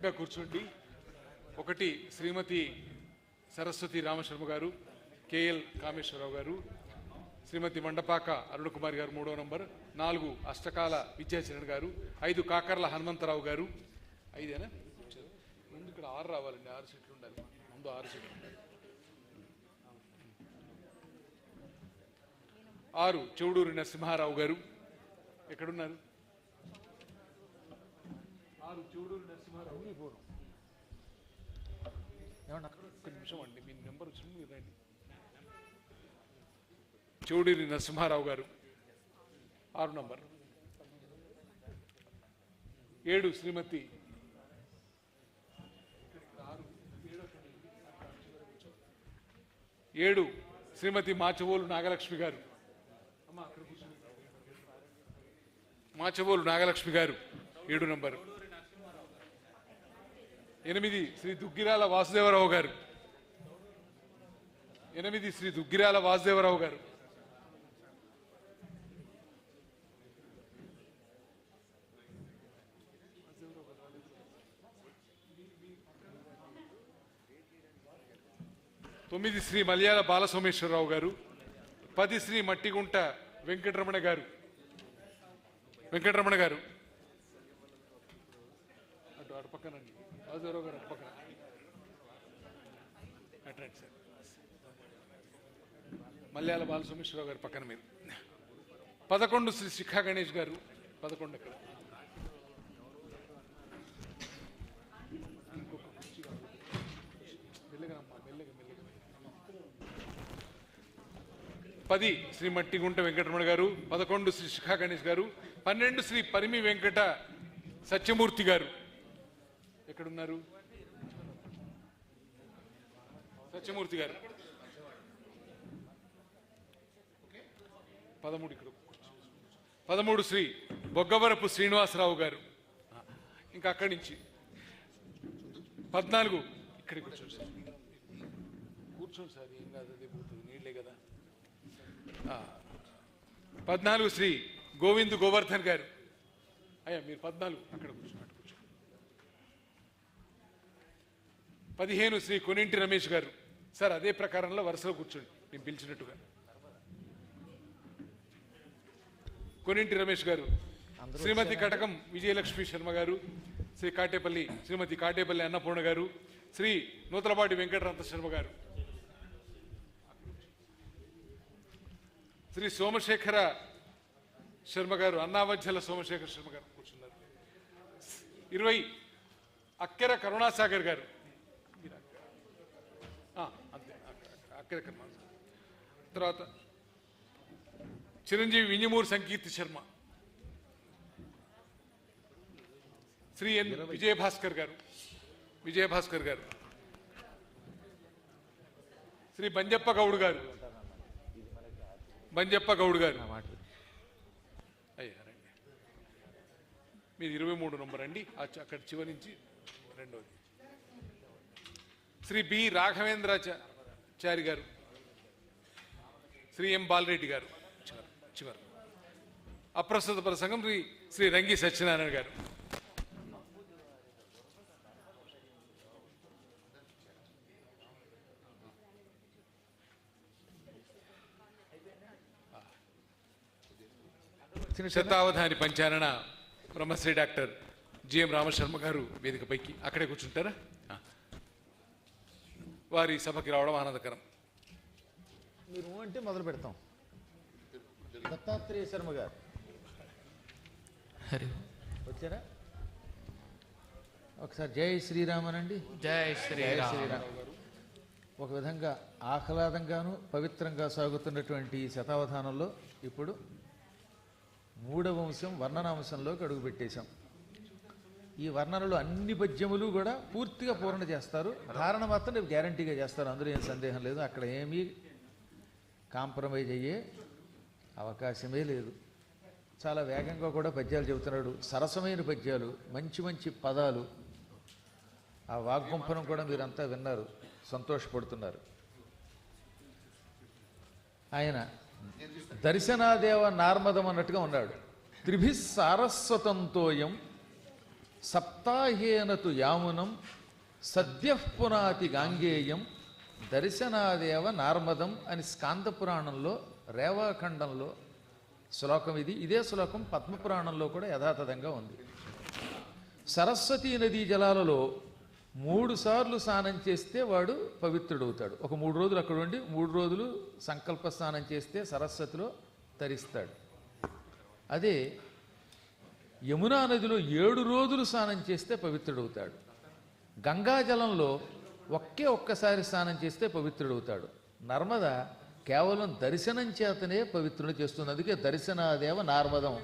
కూర్చోండి. ఒకటి శ్రీమతి సరస్వతి రామశర్మ గారు, కేఎల్ కామేశ్వరరావు గారు, శ్రీమతి మండపాక అరుణ్ కుమార్ గారు 3వ నంబర్, 4 అష్టకాల విద్యాచరణ్ గారు, 5 కాకర్ల హనుమంతరావు గారు. 5ఏనా? ముందు ఇక్కడ 6 రావాలండి, 6 సీట్లు ఉండాలి. ముందు 6 సీట్లు ఉండాలి. 6 చెవుడూరి నరసింహారావు గారు. ఎక్కడున్నారు? 6 చెవుడూరి నరసింహారావు. ఒక్క నిమిషం అండి, మీ నెంబర్ వచ్చింది, మీరు రండి. చెవుడూరి నరసింహారావు గారు 6 నంబర్. 7 శ్రీమతి 7 శ్రీమతి మాచవోలు నాగలక్ష్మి గారు. మాచవోలు నాగలక్ష్మి గారు 7 నంబర్. 8 శ్రీ దుగ్గిరాల వాసుదేవరావు గారు. 8 శ్రీ దుగ్గిరాల వాసుదేవరావు గారు. 9 శ్రీ మలయాళ బాలసోమేశ్వరరావు గారు. 10 శ్రీ మట్టిగుంట వెంకటరమణ గారు. వెంకటరమణ గారు అటు పక్కనండి, వాసుదేవరావు గారు అటు పక్కన అట్రాక్ట్ సార్. మలయాళ బాలసోమేశ్వరరావు గారు పక్కన మీరు. 11 శ్రీ శిఖా గణేష్ గారు. 11 అక్కడ. ఇంకొక కుర్చీ మెల్లగా 10 శ్రీ మట్టిగుంట వెంకటరమణ గారు. 11 శ్రీ శిఖా గణేష్ గారు. 12 శ్రీ పరిమి వెంకట సత్యమూర్తి గారు. ఎక్కడున్నారు? సత్యమూర్తి గారు. 13 ఇక్కడ. 13 శ్రీ బొగ్గవరపు శ్రీనివాసరావు గారు. ఇంకా అక్కడి నుంచి 14 ఇక్కడికి కూర్చోండి సార్. కూర్చోండి సార్, ఏం కాదు, అదే పోతుంది, నీళ్ళే కదా. 14 శ్రీ గోవింద్ గోవర్ధన్ గారు. అయ్యా మీరు 14 అక్కడ కూర్చోండి. 15 శ్రీ కొనింటి రమేష్ గారు. సార్ అదే ప్రకారంలో వరుసలో కూర్చోండి, నేను పిలిచినట్టుగా. కొనింటి రమేష్ గారు. శ్రీమతి కటకం విజయలక్ష్మి శర్మ గారు. శ్రీమతి కాటేపల్లి అన్నపూర్ణ గారు. శ్రీ నూతలపాటి వెంకటరంత శర్మ గారు. శ్రీ సోమశేఖర శర్మ గారు, అన్నావజ్జల సోమశేఖర శర్మ గారు కూర్చున్నారు. 20 అక్కెర కరుణాసాగర్ గారు. అంతే, అక్కెర కరుణాసాగర్. తర్వాత చిరంజీవి వింజమూరు సంకీర్తి శర్మ. శ్రీ ఎన్ విజయభాస్కర్ గారు. విజయభాస్కర్ గారు. శ్రీ బంజప్ప గౌడ్ గారు. బంజప్ప గౌడ్ గారు. అయ్యా రండి, మీరు 23 నంబర్ అండి, అక్కడ చివరి నుంచి 2వది. శ్రీ బి రాఘవేంద్రాచారి గారు. శ్రీ ఎం బాలరెడ్డి గారు చివరి. అప్రస్తుత ప్రసంగం శ్రీ రంగి సత్యనారాయణ గారు. శతావధాని పంచారణ బ్రహ్మశ్రీ డాక్టర్ జిఎం రామశర్మ గారు వేదికపైకి అక్కడే కూర్చుంటారా? వారి సభకి రావడం ఆనందకరం. మీరు అంటే మొదలు పెడతాం. దత్తాత్రేయ శర్మ గారు వచ్చారా? ఒకసారి జై శ్రీరామనండి. జై శ్రీరామ్. ఒక విధంగా ఆహ్లాదంగాను పవిత్రంగా సాగుతున్నటువంటి ఈ శతావధానంలో ఇప్పుడు 3వ అంశం వర్ణనాంశంలోకి అడుగుపెట్టేశాం. ఈ వర్ణనలు అన్ని పద్యములు కూడా పూర్తిగా పూర్ణ చేస్తారు. ధారణ మాత్రం రేపు గ్యారంటీగా చేస్తారు, అందులో ఏం సందేహం లేదు. అక్కడ ఏమీ కాంప్రమైజ్ అయ్యే అవకాశమే లేదు. చాలా వేగంగా కూడా పద్యాలు చెబుతున్నాడు. సరసమైన పద్యాలు, మంచి మంచి పదాలు. ఆ వాగ్గుంఫనం కూడా మీరంతా విన్నారు, సంతోషపడుతున్నారు. ఆయన దర్శనాదేవ నార్మదం అన్నట్టుగా ఉన్నాడు. త్రిభి సారస్వతంతోయం సప్తాహేనతు యామునం సద్యః పునాతి గాంగేయం దర్శనాదేవ నార్మదం అని స్కాంద పురాణంలో రేవాఖండంలో శ్లోకం ఇది. ఇదే శ్లోకం పద్మపురాణంలో కూడా యథాతథంగా ఉంది. సరస్వతీ నదీ జలాలలో 3 సార్లు స్నానం చేస్తే వాడు పవిత్రుడవుతాడు. ఒక 3 రోజులు అక్కడ ఉండి 3 రోజులు సంకల్ప స్నానం చేస్తే సరస్వతిలో తరిస్తాడు. అదే యమునా నదిలో 7 రోజులు స్నానం చేస్తే పవిత్రుడవుతాడు. గంగాజలంలో ఒక్కసారి స్నానం చేస్తే పవిత్రుడవుతాడు. నర్మద కేవలం దర్శనం చేతనే పవిత్రుడు చేస్తుంది. అందుకే దర్శనాదేవ నార్మదం.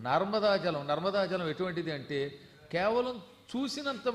నర్మదా జలం ఎటువంటిది అంటే కేవలం చూసినంత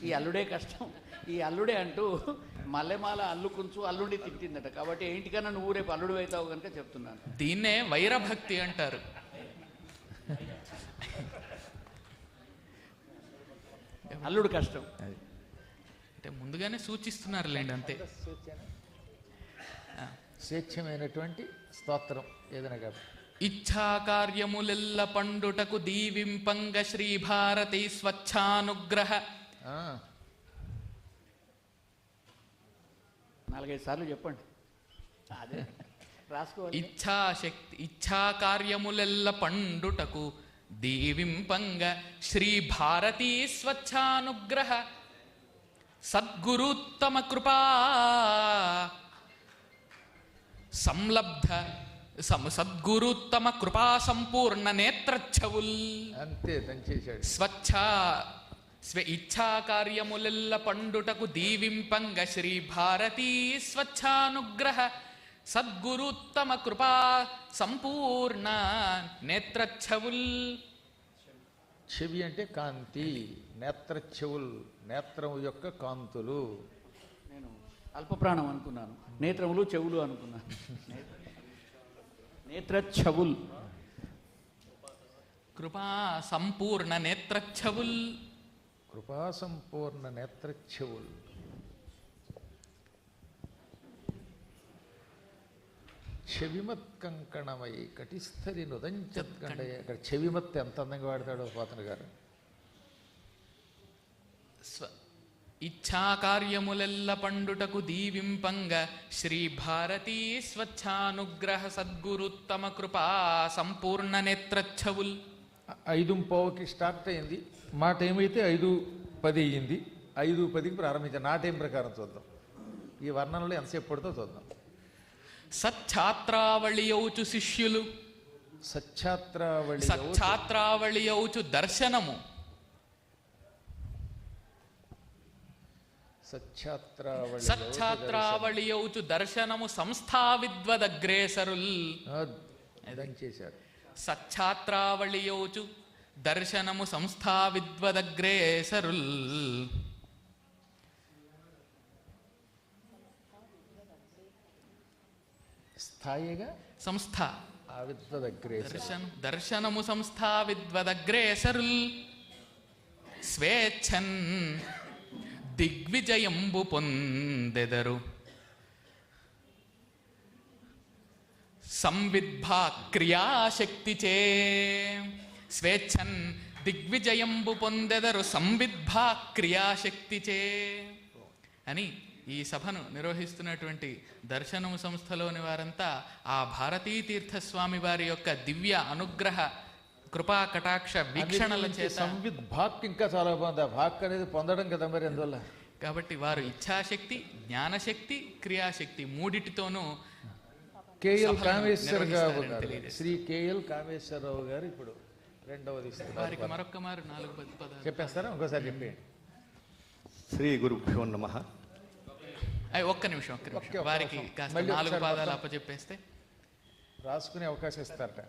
ఈ అల్లుడే కష్టం. ఈ అల్లుడే అంటూ మల్లెమాల అల్లుకుంచు అల్లుడి తిట్టిందట. కాబట్టి ఏంటికన్నా నువ్వు రేపు అల్లుడు అవుతావు కనుక చెప్తున్నాను. దీన్నే వైరభక్తి అంటారు. అల్లుడు కష్టం. అంటే ముందుగానే సూచిస్తున్నారులేండి, అంతే. స్వేచ్ఛమైనటువంటి స్తోత్రం ఏదైనా కాదు. ఇచ్ఛా కార్యములెల్ల పండుటకు దీవింపంగ శ్రీభారతి స్వచ్ఛానుగ్రహ. 4-5 సార్లు చెప్పండి. అదే రాసుకోవాలి. ఇచ్ఛా కార్యములెల్ల పండుటకు దీవింపంగ శ్రీభారతి స్వచ్ఛానుగ్రహ సద్గురుత్తమ కృపా సంలబ్ధ సద్గురుత్తమ కృపా సంపూర్ణ నేత్రచ్చవుల్. అంతే దంచేశాడు. ఇచ్ఛా కార్యములెల్ల పండుటకు దీవింపంగ శ్రీ భారతీ స్వచ్ఛానుగ్రహ సద్గురుత్తమ కృపా సంపూర్ణ నేత్రచ్చవుల్. చెవి అంటే కాంతి, నేత్రచ్చవుల్ నేత్రము యొక్క కాంతులు. నేను అల్పప్రాణం అనుకున్నాను, నేత్రములు చెవులు అనుకున్నాను. నేత్రచ్చవుల్. కృపా సంపూర్ణ నేత్రచ్చవుల్. కృపా సంపూర్ణ నేత్రచ్చవుల్. చెవిమత్ కంకణమై కటిస్థలి నుదంచత్కండయ. ఇక్కడ చెవిమత్ ఎంత అందంగా వాడతాడో పోతన గారు. ఇచ్ఛా కార్యములెల్ల పండుటకు దీవింపంగ శ్రీ భారతీ స్వచ్ఛానుగ్రహ సద్గురుత్తమ కృపా సంపూర్ణ నేత్రచ్చవుల్. 5:15కి స్టార్ట్ అయింది. మా టైం అయితే 5:10 అయ్యింది. 5:10కి ప్రారంభించాం. నా టైం ప్రకారం చూద్దాం. ఈ వర్ణనలో ఎంతసేపు పడుతో చూద్దాం. సచ్ఛాత్రావళియౌచు శిష్యులు. సచ్ఛాత్రావళియౌచు దర్శనము. సచ్ఛాత్రావళియౌచు దర్శనము సంస్థా విద్వదగ్రేసరుల్. చేశారు. సచ్ఛాత్రావళియౌచు దర్శనము సంస్థా విద్వదగ్రేసరుల్. స్థాయిగా సంస్థ విద్వదగ్రేసరు. దర్శనము సంస్థా విద్వదగ్రేసరుల్. స్వేచ్ఛన్ దిగ్విజయంబు పొందెదరు సంవిద్భా క్రియాశక్తిచే. స్వేచ్ఛన్ దిగ్విజయంబు పొందెదరు సంవిద్భా క్రియాశక్తిచే అని ఈ సభను నిర్వహిస్తున్నటువంటి దర్శనము సంస్థలోని వారంతా ఆ భారతీ తీర్థస్వామి వారి యొక్క దివ్య అనుగ్రహ కృపా కటాక్ష వీక్షణల చేత. సంవిద్ భాక్ ఇంకా చాలా బాగుంది. ఆ భాక్ అనేది పొందడం కదా మరి, అందువల్ల. కాబట్టి వారు ఇచ్ఛాశక్తి, జ్ఞానశక్తి, క్రియాశక్తి మూడిటితోనూ కేఎల్ కామేశ్వర గారు, శ్రీ కేఎల్ కామేశ్వరరావు గారు ఇప్పుడు రెండవది వారికి మరొక్క మారు 4 పదాలు చెప్పేస్తారా? ఇంకోసారి చెప్పి. శ్రీ గురుభ్యో నమః. ఒక్క నిమిషం వారికి కాస్త 4 పాదాలు అప్పచెప్పేస్తే రాసుకునే అవకాశం ఇస్తారట.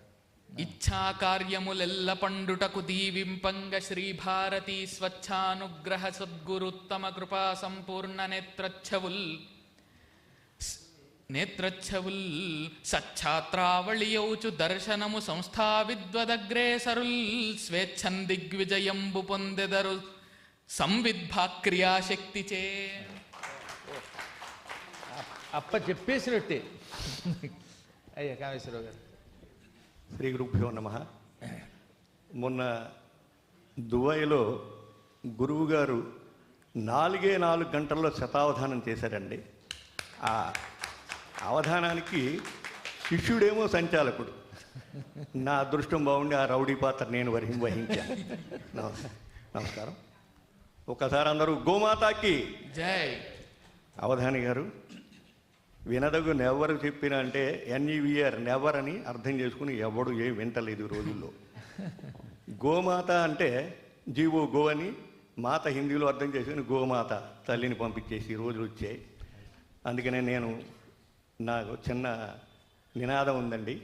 ఇచ్ఛా కార్యములెల్ల పండుటకు దీవింపంగ శ్రీ భారతీ స్వచ్ఛానుగ్రహ సద్గురుత్తమ కృపా సంపూర్ణ నేత్రచ్చవుల్. సచ్ఛాత్రావళియౌచు దర్శనము సంస్థా విద్వదగ్రేసరుల్. స్వేచ్ఛన్ దిగ్విజయంబు పొందెదరు సంవిద్భా క్రియాశక్తిచే. అప్ప చెప్పేసినట్టే. అయ్యా కామేశ్వరరావు గారు. శ్రీ గురుభ్యో నమః. మొన్న దుబాయ్లో గురువు గారు 4 గంటల్లో శతావధానం చేశారండి. ఆ అవధానానికి శిష్యుడేమో సంచాలకుడు. నా అదృష్టం బాగుండి ఆ రౌడీ పాత్ర నేను వహించాను. నమస్కారం. ఒకసారి అందరూ గోమాతాకి జై. అవధాని గారు వినదగు నెవరు చెప్పిన అంటే NEVR నెవర్ అని అర్థం చేసుకుని ఎవడు ఏం వింటలేదు ఈ రోజుల్లో. గోమాత అంటే జీవో గో అని, మాత హిందీలో అర్థం చేసుకుని గోమాత తల్లిని పంపించేసి రోజులు వచ్చాయి. అందుకనే నేను నాకు చిన్న నినాదం ఉందండి.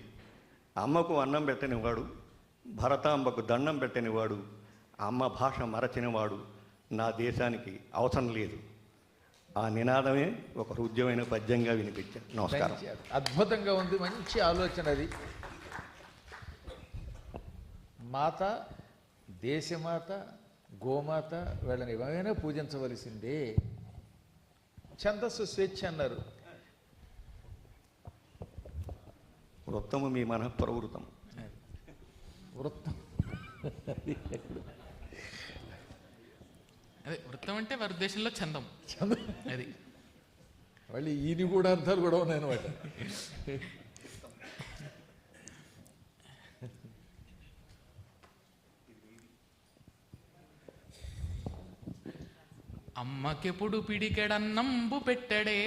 అమ్మకు అన్నం పెట్టనివాడు, భరతాంబకు దండం పెట్టనివాడు, అమ్మ భాష మరచినవాడు, నా దేశానికి అవసరం లేదు. ఆ నినాదమే ఒక హృద్యమైన పద్యంగా వినిపించాను. నమస్కారం. అద్భుతంగా ఉంది, మంచి ఆలోచన అది. మాత, దేశమాత, గోమాత వీళ్ళని ఏమైనా పూజించవలసిందే. ఛందస్సు స్వేచ్ఛ అన్నారు. వృత్తము మీ మనఃప్రవృతం. వృత్తం అదే వృత్తం అంటే వారి ఉద్దేశంలో చందం. అది మళ్ళీ ఈని కూడా అర్థాలు కూడా ఉన్నాయన్నమాట. అమ్మకెప్పుడు పిడికెడన్నంబు పెట్టడే.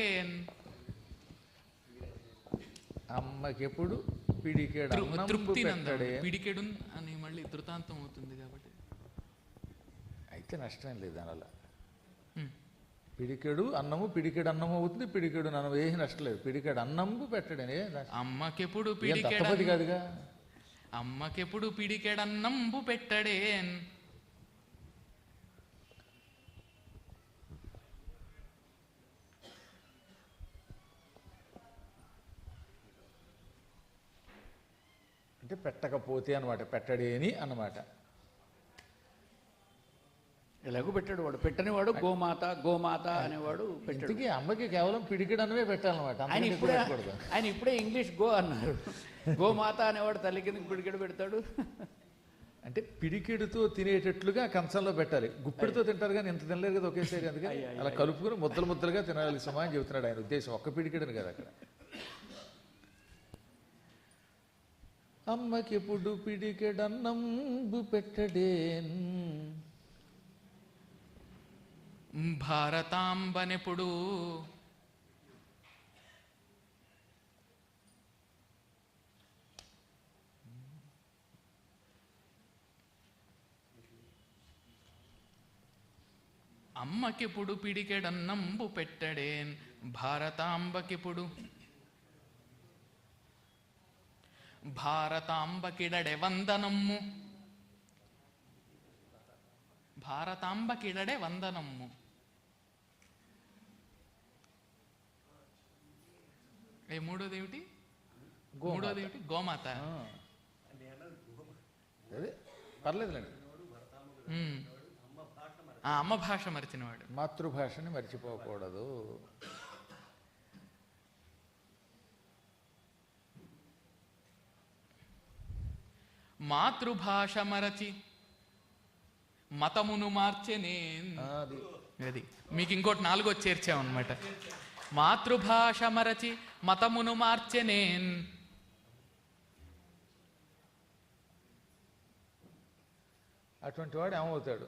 అమ్మకెప్పుడు పిడికెడు అన్నంబు తృప్తి పెట్టడే. పిడికెడు అని మళ్ళీ ధృతాంతం అవుతుంది కాబట్టి అయితే నష్టం లేదు దానివల్ల. హ్మ్. పిడికెడు అన్నము పిడికెడు అన్నము అవుతుంది, పిడికెడు అన్నం ఏ నష్టం లేదు. పిడికెడు అన్నంబు పెట్టడనే అమ్మకెప్పుడు తప్పది పిడికెడ కాదుగా. అమ్మకెప్పుడు పిడికెడన్నంబు పెట్టడే. అంటే పెట్టకపోతే అనమాట, పెట్టడేని అన్నమాట. ఎలాగో పెట్టాడు వాడు, పెట్టనివాడు గోమాత గోమాత అనేవాడు పెట్టాడు. ఇంతకీ అమ్మకి కేవలం పిడికెడు అన్నమే పెట్టాలన్నమాట. ఆయన అంతకంటే ఇప్పుడే ఎక్కువ పెట్టకూడదు. ఆయన ఇప్పుడే ఇంగ్లీష్ గో అన్నారు. గోమాత అనేవాడు తల్లి కిందకి పిడికెడు పెడతాడు. అంటే పిడికెడుతో తినేటట్లుగా కంచంలో పెట్టాలి. గుప్పిడితో తింటారు కానీ ఇంత తినలేరు కదా ఒకేసారి. అందుకని అలా కలుపుకుని ముద్దలు ముద్దలుగా తినాలి సుమా అని చెబుతున్నాడు ఆయన ఉద్దేశం. ఒక్క పిడికెడుని కదా అక్కడ. అమ్మకెప్పుడు పిడికెడన్నంబు పెట్టడేన్. భారతాంబనెప్పుడు అమ్మకెప్పుడు పిడికెడన్నంబు పెట్టడేన్. భారతాంబకెప్పుడు భారతాంబకిడడే వందనమ్ము. భారతాంబకిడడే వందనమ్ము. మూడోది ఏమిటి? మూడోది ఏమిటి? గోమాత. అదే పర్లేదులేండి. అమ్మ భాష మరిచినవాడు. మాతృభాషని మర్చిపోకూడదు. మాతృభాష మరచి మతమును మార్చెనే. అది అది మీకు ఇంకోటి 4 చేర్చామన్నమాట. మాతృభాష మరచి మతమును మార్చెనేన్. అటువంటి వాడు ఏమవుతాడు?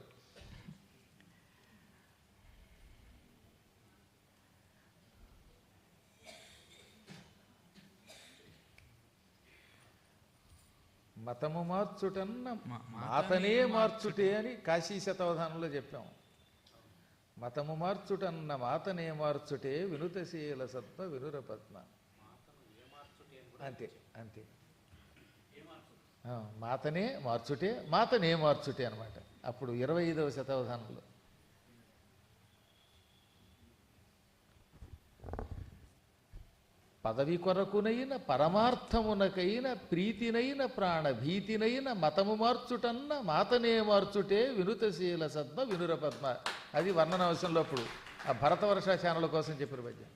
మతము మార్చుటన్న మాతనే మార్చుటే అని కాశీ శతావధానంలో చెప్పాం. మతము మార్చుటన్న మాతనే మార్చుటే వినుతశీల సత్వ వినురపద్మ. అంతే అంతే. మాతనే మార్చుటే మాతనే మార్చుటే అనమాట. అప్పుడు 25వ శతావధానంలో పదవి కొరకునైన పరమార్థమునకైన ప్రీతినైన ప్రాణభీతినైన మతము మార్చుటన్న మాతనే మార్చుటే వినుతశీల సద్మ వినురపద్మ. అది వర్ణనాంశంలో అప్పుడు ఆ భరతవర్ష ఛానల్ కోసం చెప్పిన పద్యం.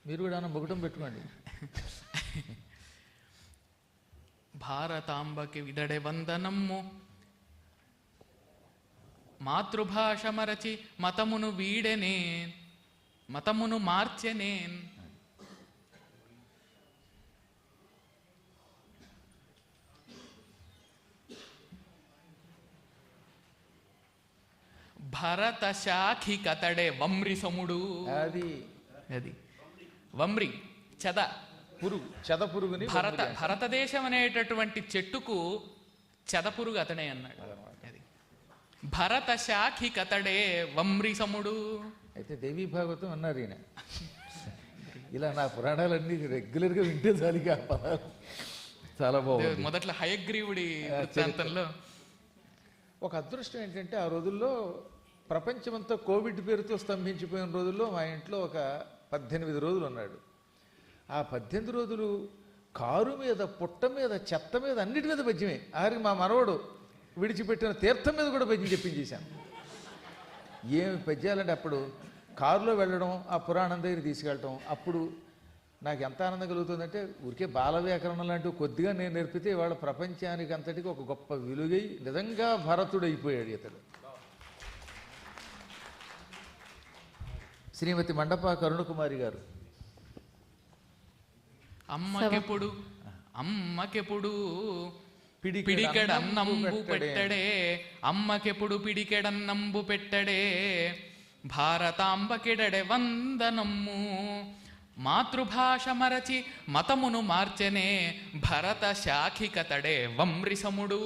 మీరు కూడా ముకుటం పెట్టుకోండి. భారతాంబకి విదడే వందనమ్ము. మాతృభాష మరచి మతమును వీడెనే మతమును మార్చెనేన్. భరత శాఖి కతడే వమ్రి సముడు. అది అది వమ్రి చెద పురుగు, చెద పురుగుని భారతదేశం అనేటటువంటి చెట్టుకు చెద పురుగు అతడే అన్నాడు. అది భరత శాఖి కతడే వమ్రి సముడు. అయితే దేవీ భాగవతం అన్నారు ఈయన. ఇలా నా పురాణాలన్నీ రెగ్యులర్గా వింటే చాలిగా పదాలు. చాలా బాగుంది. మొదట్లో హయగ్రీవుడి వృత్తాంతంలో ఒక అదృష్టం ఏంటంటే ఆ రోజుల్లో ప్రపంచమంతా కోవిడ్ పేరుతో స్తంభించిపోయిన రోజుల్లో మా ఇంట్లో ఒక 18 రోజులు ఉన్నాడు. ఆ 18 రోజులు కారు మీద, పుట్ట మీద, చెత్త మీద, అన్నిటి మీద పద్యమే. ఆఖరికి మా మనవడు విడిచిపెట్టిన తీర్థం మీద కూడా పద్యం చెప్పించేశాను. ఏమి పద్యాలంటే అప్పుడు కారులో వెళ్ళడం, ఆ పురాణం దగ్గర తీసుకెళ్ళటం, అప్పుడు నాకు ఎంత ఆనందం కలుగుతుందంటే ఊరికే బాల వ్యాకరణం లాంటివి కొద్దిగా నేను నేర్పితే ఇవాళ ప్రపంచానికి అంతటికి ఒక గొప్ప విలుగై నిజంగా భరతుడు అయిపోయాడు ఇతడు. శ్రీమతి మండపాక అరుణకుమారి గారు. అమ్మకెప్పుడు పిడికెడన్నంబు పెట్టడే, అమ్మకెప్పుడు పిడికెడన్నంబు పెట్టడే, భారతాంబకెడడే వందనమ్ము, మాతృభాష మరచి మతమును మార్చెనే, భరత శాఖికతడే వమ్రిసముడు.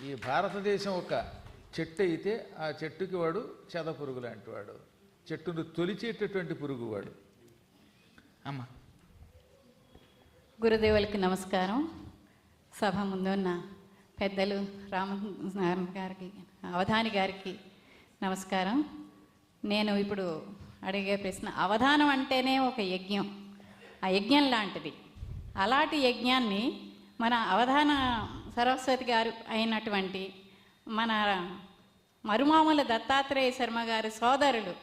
ఈ భారతదేశం ఒక చెట్టు అయితే ఆ చెట్టుకి వాడు చెద పురుగు లాంటి వాడు, చెట్టును తొలిచేటటువంటి పురుగు వాడు. అమ్మ గురుదేవులకి నమస్కారం. సభ ముందు ఉన్న పెద్దలు రామనారాయణ గారికి, అవధాని గారికి నమస్కారం. నేను ఇప్పుడు అడిగే ప్రశ్న, అవధానం అంటేనే ఒక యజ్ఞం, ఆ యజ్ఞం లాంటిది. అలాంటి యజ్ఞాన్ని మన అవధాన సరస్వతి గారు అయినటువంటి మన మరుమాముల దత్తాత్రేయ శర్మ గారి సోదరులు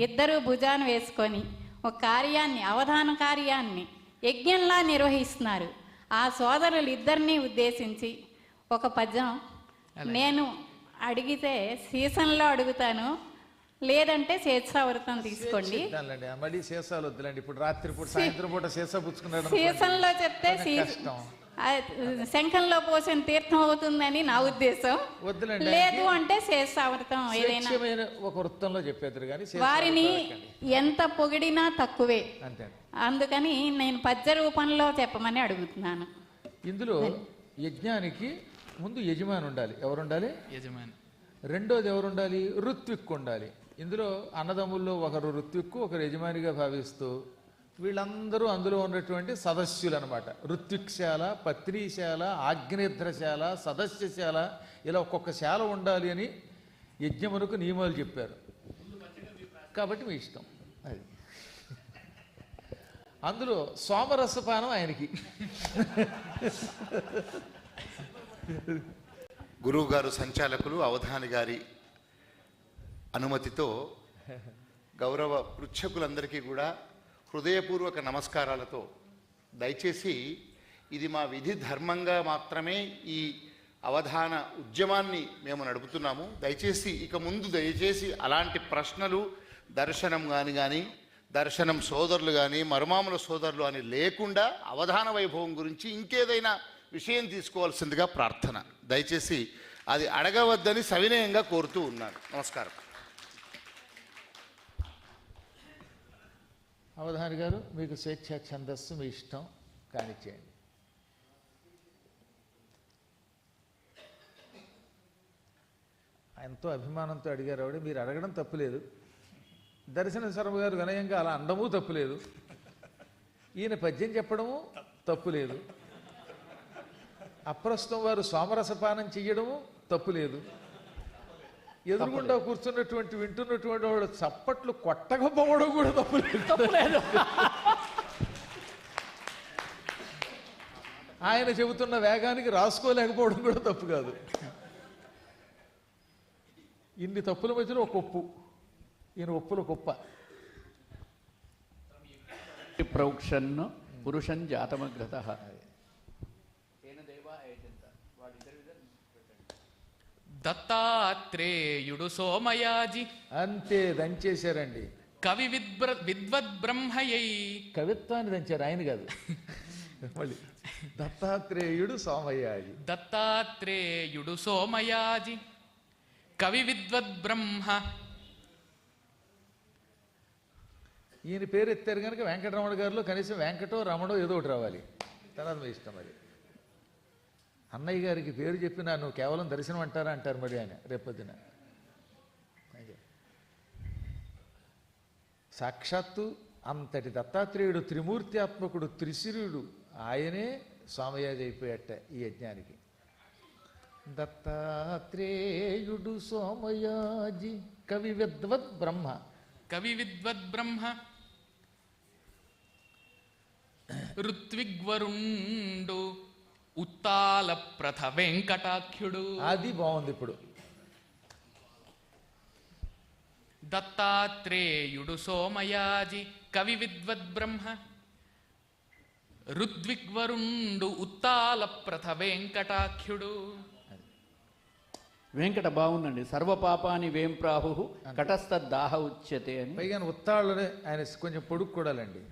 ఇద్దరు భుజాన్ని వేసుకొని ఒక కార్యాన్ని, అవధాన కార్యాన్ని యజ్ఞంలా నిర్వహిస్తున్నారు. ఆ సోదరులు ఇద్దరిని ఉద్దేశించి ఒక పద్యం నేను అడిగితే సీజన్లో అడుగుతాను, లేదంటే శేషావృతం తీసుకోండి. మళ్ళీ శేషాలు వద్దులండి, ఇప్పుడు రాత్రి పూట సాయంత్రం పూట శేష పుచ్చుకున్నాడు. సీజన్లో చెప్తే శంఖంలో పోసిన తీర్థం అవుతుందని నా ఉద్దేశం. లేదు అంటే శేషావృతం ఏదైనా ఒక వృత్తంలో చెప్పేద్దరు కానీ వారిని ఎంత పొగిడినా తక్కువే. అంతే. అందుకని నేను పద్య రూపంలో చెప్పమని అడుగుతున్నాను. ఇందులో యజ్ఞానికి ముందు యజమాని ఉండాలి. ఎవరుండాలి? యజమాని. రెండోది ఎవరుండాలి? ఋత్విక్కు ఉండాలి. ఇందులో అన్నదమ్ముల్లో ఒకరు ఋత్విక్కు, ఒకరు యజమానిగా భావిస్తూ వీళ్ళందరూ అందులో ఉన్నటువంటి సదస్యులు అనమాట. ఋత్విక్శాల, పత్రీశాల, ఆగ్నేధ్రశాల, సదస్యశాల, ఇలా ఒక్కొక్క శాల ఉండాలి అని యజ్ఞమునకు నియమాలు చెప్పారు. కాబట్టి మీ ఇష్టం అది. అందులో సోమరసపానం ఆయనకి. గురువు గారు సంచాలకులు అవధాని గారి అనుమతితో గౌరవ పృచ్ఛకులందరికీ కూడా హృదయపూర్వక నమస్కారాలతో, దయచేసి ఇది మా విధి ధర్మంగా మాత్రమే ఈ అవధాన ఉద్యమాన్ని మేము నడుపుతున్నాము. దయచేసి ఇక ముందు దయచేసి అలాంటి ప్రశ్నలు దర్శనం కానీ దర్శనం సోదరులు కానీ మరుమాముల సోదరులు అని లేకుండా అవధాన వైభవం గురించి ఇంకేదైనా విషయం తీసుకోవాల్సిందిగా ప్రార్థన. దయచేసి అది అడగవద్దని సవినయంగా కోరుతూ ఉన్నాను. నమస్కారం. అవధాని గారు, మీకు స్వేచ్ఛా ఛందస్సు మీ ఇష్టం కానిచ్చేయండి. ఎంతో అభిమానంతో అడిగారు ఆవిడ. మీరు అడగడం తప్పులేదు, దర్శన శర్మ గారు వినయంగా అలా అనడము తప్పులేదు, ఈయన పద్యం చెప్పడము తప్పులేదు, అప్రస్తుతం వారు సోమరసపానం చెయ్యడము తప్పులేదు, ఎదురుగుండా కూర్చున్నటువంటి వింటున్నటువంటి వాడు చప్పట్లు కొట్టకపోవడం కూడా తప్పులేదు. ఆయన చెబుతున్న వేగానికి రాసుకోలేకపోవడం కూడా తప్పు కాదు. ఇన్ని తప్పుల మధ్యలో ఒక ఒప్పు, ఈయన ఒప్పుల గొప్ప. ప్రౌక్షన్ పురుషన్ జాతమగ్రత. దత్తాత్రేయుడు సోమయాజి. అంతే, దంచేశారండి. కవి విద్వద్బ్రహ్మయై. కవిత్వాన్ని దంచారు, ఆయన కాదు. మళ్ళీ దత్తాత్రేయుడు సోమయాజి. దత్తాత్రేయుడు సోమయాజి కవి విద్వద్బ్రహ్మ. ఈయన పేరు ఎత్తారు కనుక వెంకటరమణ గారిలో కనీసం వెంకటో రమణో ఏదో ఒకటి రావాలి. తర్వాత మీ ఇష్టం. మరి అన్నయ్య గారికి పేరు చెప్పినా నువ్వు కేవలం దర్శనం అంటారా అంటారు మరి ఆయన రేపొద్దున. సాక్షాత్తు అంతటి దత్తాత్రేయుడు త్రిమూర్త్యాత్మకుడు, త్రిశిరుడు, ఆయనే సోమయాజి అయిపోయాట ఈ యజ్ఞానికి. దత్తాత్రేయుడు సోమయాజి కవి విద్వద్ బ్రహ్మ. కవి విద్వద్ బ్రహ్మ ఋత్విగ్వరుండు ఉత్తాల ప్రథ వెంకటాఖ్యుడు. అది బాగుంది. ఇప్పుడు దత్తాత్రేయుడు సోమయాజి కవి విద్వద్ బ్రహ్మ ఋద్విగ్వరుండు ఉత్తాల ప్రథ వెంకటాఖ్యుడు. వెంకట బాగుందండి. సర్వపాపాని వేం ప్రాహు కటస్థదాహ ఉచ్యతే అని. పైగా ఉత్తాళ్ళనే ఆయన కొంచెం పొడుగు కూడాలండి.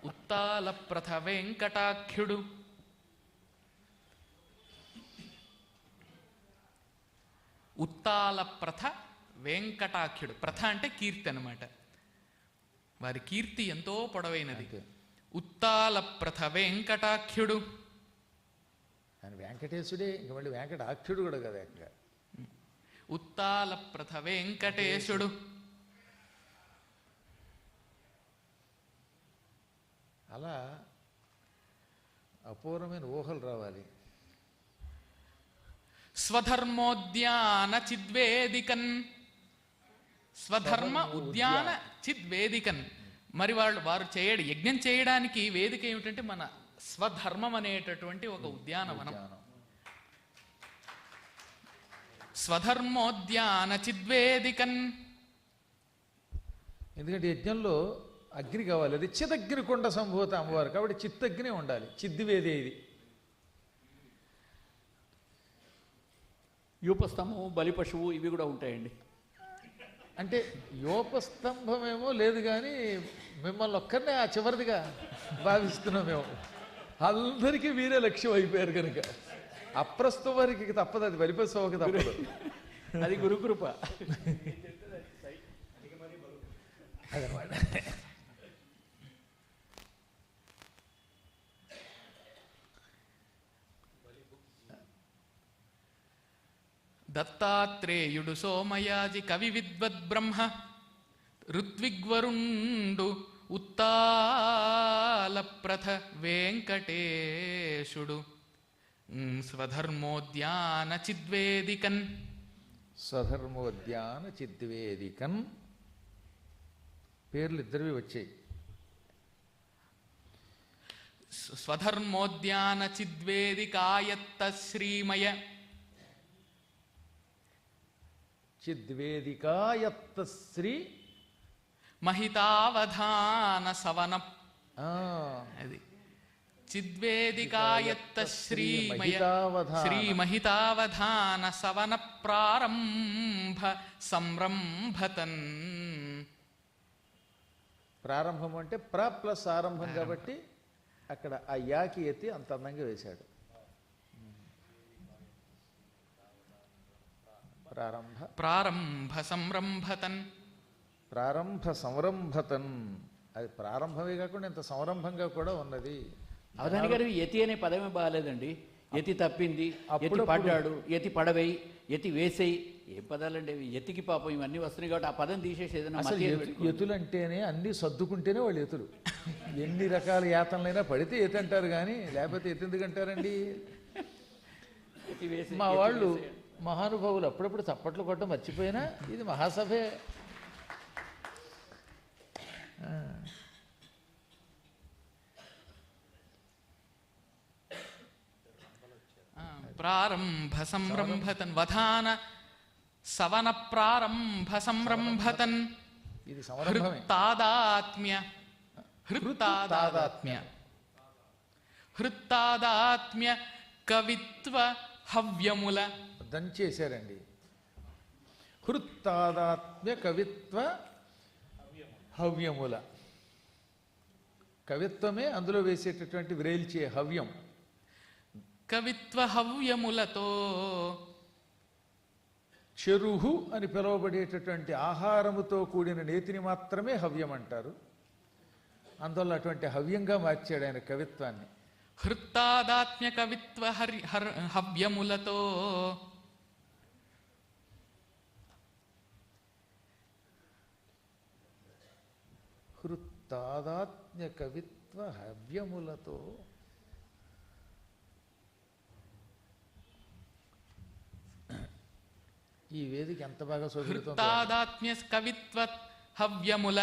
ఉత్తాల ప్రథ వెంకటాఖ్యుడు. ఉత్తాల ప్రథ వెంకటాఖ్యుడు. ప్రథ అంటే కీర్తి అన్నమాట. వారి కీర్తి ఎంతో పొడవైనది. ఉత్తాల ప్రథ వెంకటాఖ్యుడు. ఆయన వెంకటేశుడే, ఇంక మళ్ళీ వెంకటాఖ్యుడు కూడా కదా. ఇంకా ఉత్తాల ప్రథ వెంకటేశుడు. అలా అపూర్వమైన ఊహలు రావాలి. స్వధర్మోద్యాన చిద్వేదికన్. స్వధర్మ ఉద్యాన చిద్వేదికన్. మరి వారు యజ్ఞం చేయడానికి వేదిక ఏమిటంటే మన స్వధర్మం అనేటటువంటి ఒక ఉద్యానవనం. స్వధర్మోద్యాన చిద్వేదికన్. ఎందుకంటే యజ్ఞంలో అగ్ని కావాలి. అది చిదగ్నికొండ సంభూత అమ్మవారు కాబట్టి చిత్తగ్నే ఉండాలి. చిద్దివేది ఇది. యూపస్తంభము, బలిపశువు ఇవి కూడా ఉంటాయండి. అంటే యోపస్తంభమేమో లేదు, కానీ మిమ్మల్ని ఒక్కరినే ఆ చివరిదిగా భావిస్తున్నాం మేము. అందరికీ మీరే లక్ష్యం అయిపోయారు కనుక అప్రస్తుతం వారికి తప్పదు, అది బలిపశువుకి తప్పదు. అది గురుకృప. అదనమాట. దత్తాత్రేయుడు సోమయాజి కవి విద్వద్ బ్రహ్మ ఋత్విగ్వరుండు ఉత్తాల ప్రథ వెంకటేశుడు. స్వధర్మోద్యాన చిద్వేదికన్. స్వధర్మోద్యాన చిద్వేదికన్. పేర్లు ఇద్దరివి వచ్చాయి. స్వధర్మోద్యాన చిద్వేదికాయత్త శ్రీమయ. చిద్వేదికాయత్త శ్రీ మహితావధాన సవన. అది చిద్వేదికాయత్త శ్రీమయ శ్రీ మహితావధాన సవన ప్రారంభ సంరంభతన్. ప్రారంభం అంటే ప్లస్ ఆరంభం కాబట్టి అక్కడ ఆ యాకి ఎత్తి అంత అందంగా వేశాడు. ప్రారంభ సంరంభతన్. ప్రారంభ సంరంభతన్. అది ప్రారంభమే కాకుండా ఇంత సంరంభంగా కూడా ఉన్నది. అవధాని గారు యతి అనే పదమే బాగాలేదండి. యతి తప్పింది, యతి పడ్డాడు, యతి పడవేయి, యతి వేసేయి. ఏ పదాలండి అవి? యతికి పాపం ఇవన్నీ వస్తున్నాయి కాబట్టి ఆ పదం తీసేసి ఏదైనా యతులంటేనే అన్ని సర్దుకుంటేనే వాళ్ళు యతులు. ఎన్ని రకాల యాతనలైనా పడితే యతి అంటారు, కానీ లేకపోతే యతి ఎందుకు అంటారండి? మా వాళ్ళు మహానుభావులు అప్పుడప్పుడు చప్పట్లు కొట్టడం మర్చిపోయినా ఇది మహాసభే. ప్రారంభ సంరంభతన్ వధాన సవన ప్రారంభ సంరంభతన్. ఇది సంరంభమే. హృత్తాదాత్మ్య హృత్తాదాత్మ్య కవిత్వ హవ్యముల. దంచేశారండి. హృత్తాదాత్మ్య కవిత్వ హవ్యముల. కవిత్వమే అందులో వేసేటటువంటి వ్రేల్చే హవ్యం. కవిత్వ హవ్యములతో చెరుహు అని పిలువబడేటటువంటి ఆహారముతో కూడిన నేతిని మాత్రమే హవ్యం అంటారు. అందువల్ల అటువంటి హవ్యంగా మార్చాడు ఆయన కవిత్వాన్ని. హృత్తాదాత్మ్య కవిత్వ హవ్యములతో హృత్తాదాత్మ్య కవిత్వ హవ్యములతో ఈ వేదిక ఎంత బాగా శోభితం. హృతాదాత్మ్య కవిత్వ హవ్యముల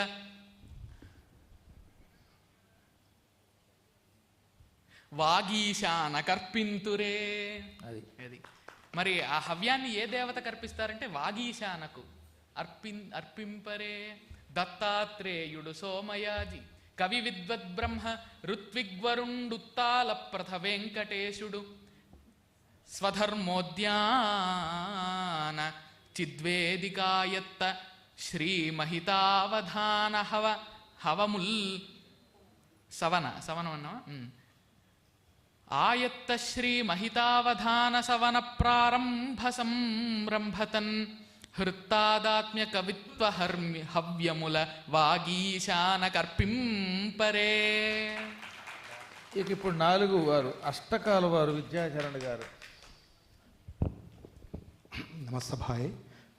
వాగీశాన కర్పింతురే. అది మరి ఆ హవ్యాన్ని ఏ దేవత కర్పిస్తారంటే వాగీశానకు అర్పింపరే. దత్తాత్రేయుడు సోమయాజి కవి విద్వద్ బ్రహ్మ ఋత్విగ్వరుండుత్తాల ప్రథ వెంకటేశుడు స్వధర్మోద్యాన చిద్వేదికాయత్త శ్రీమహితావధాన హవముల్ సవనం అన్నా ఆయత్త శ్రీమహితావధాన సవన ప్రారంభ సంరంభతన్ హృత్తాదాత్మ్య కవిత్వ హవ్యముల వాగీశాన కర్పింపరే. ఇక ఇప్పుడు 4 వారు అష్టకాల వారు విద్యాచరణ గారు. నమస్తే భాయ్.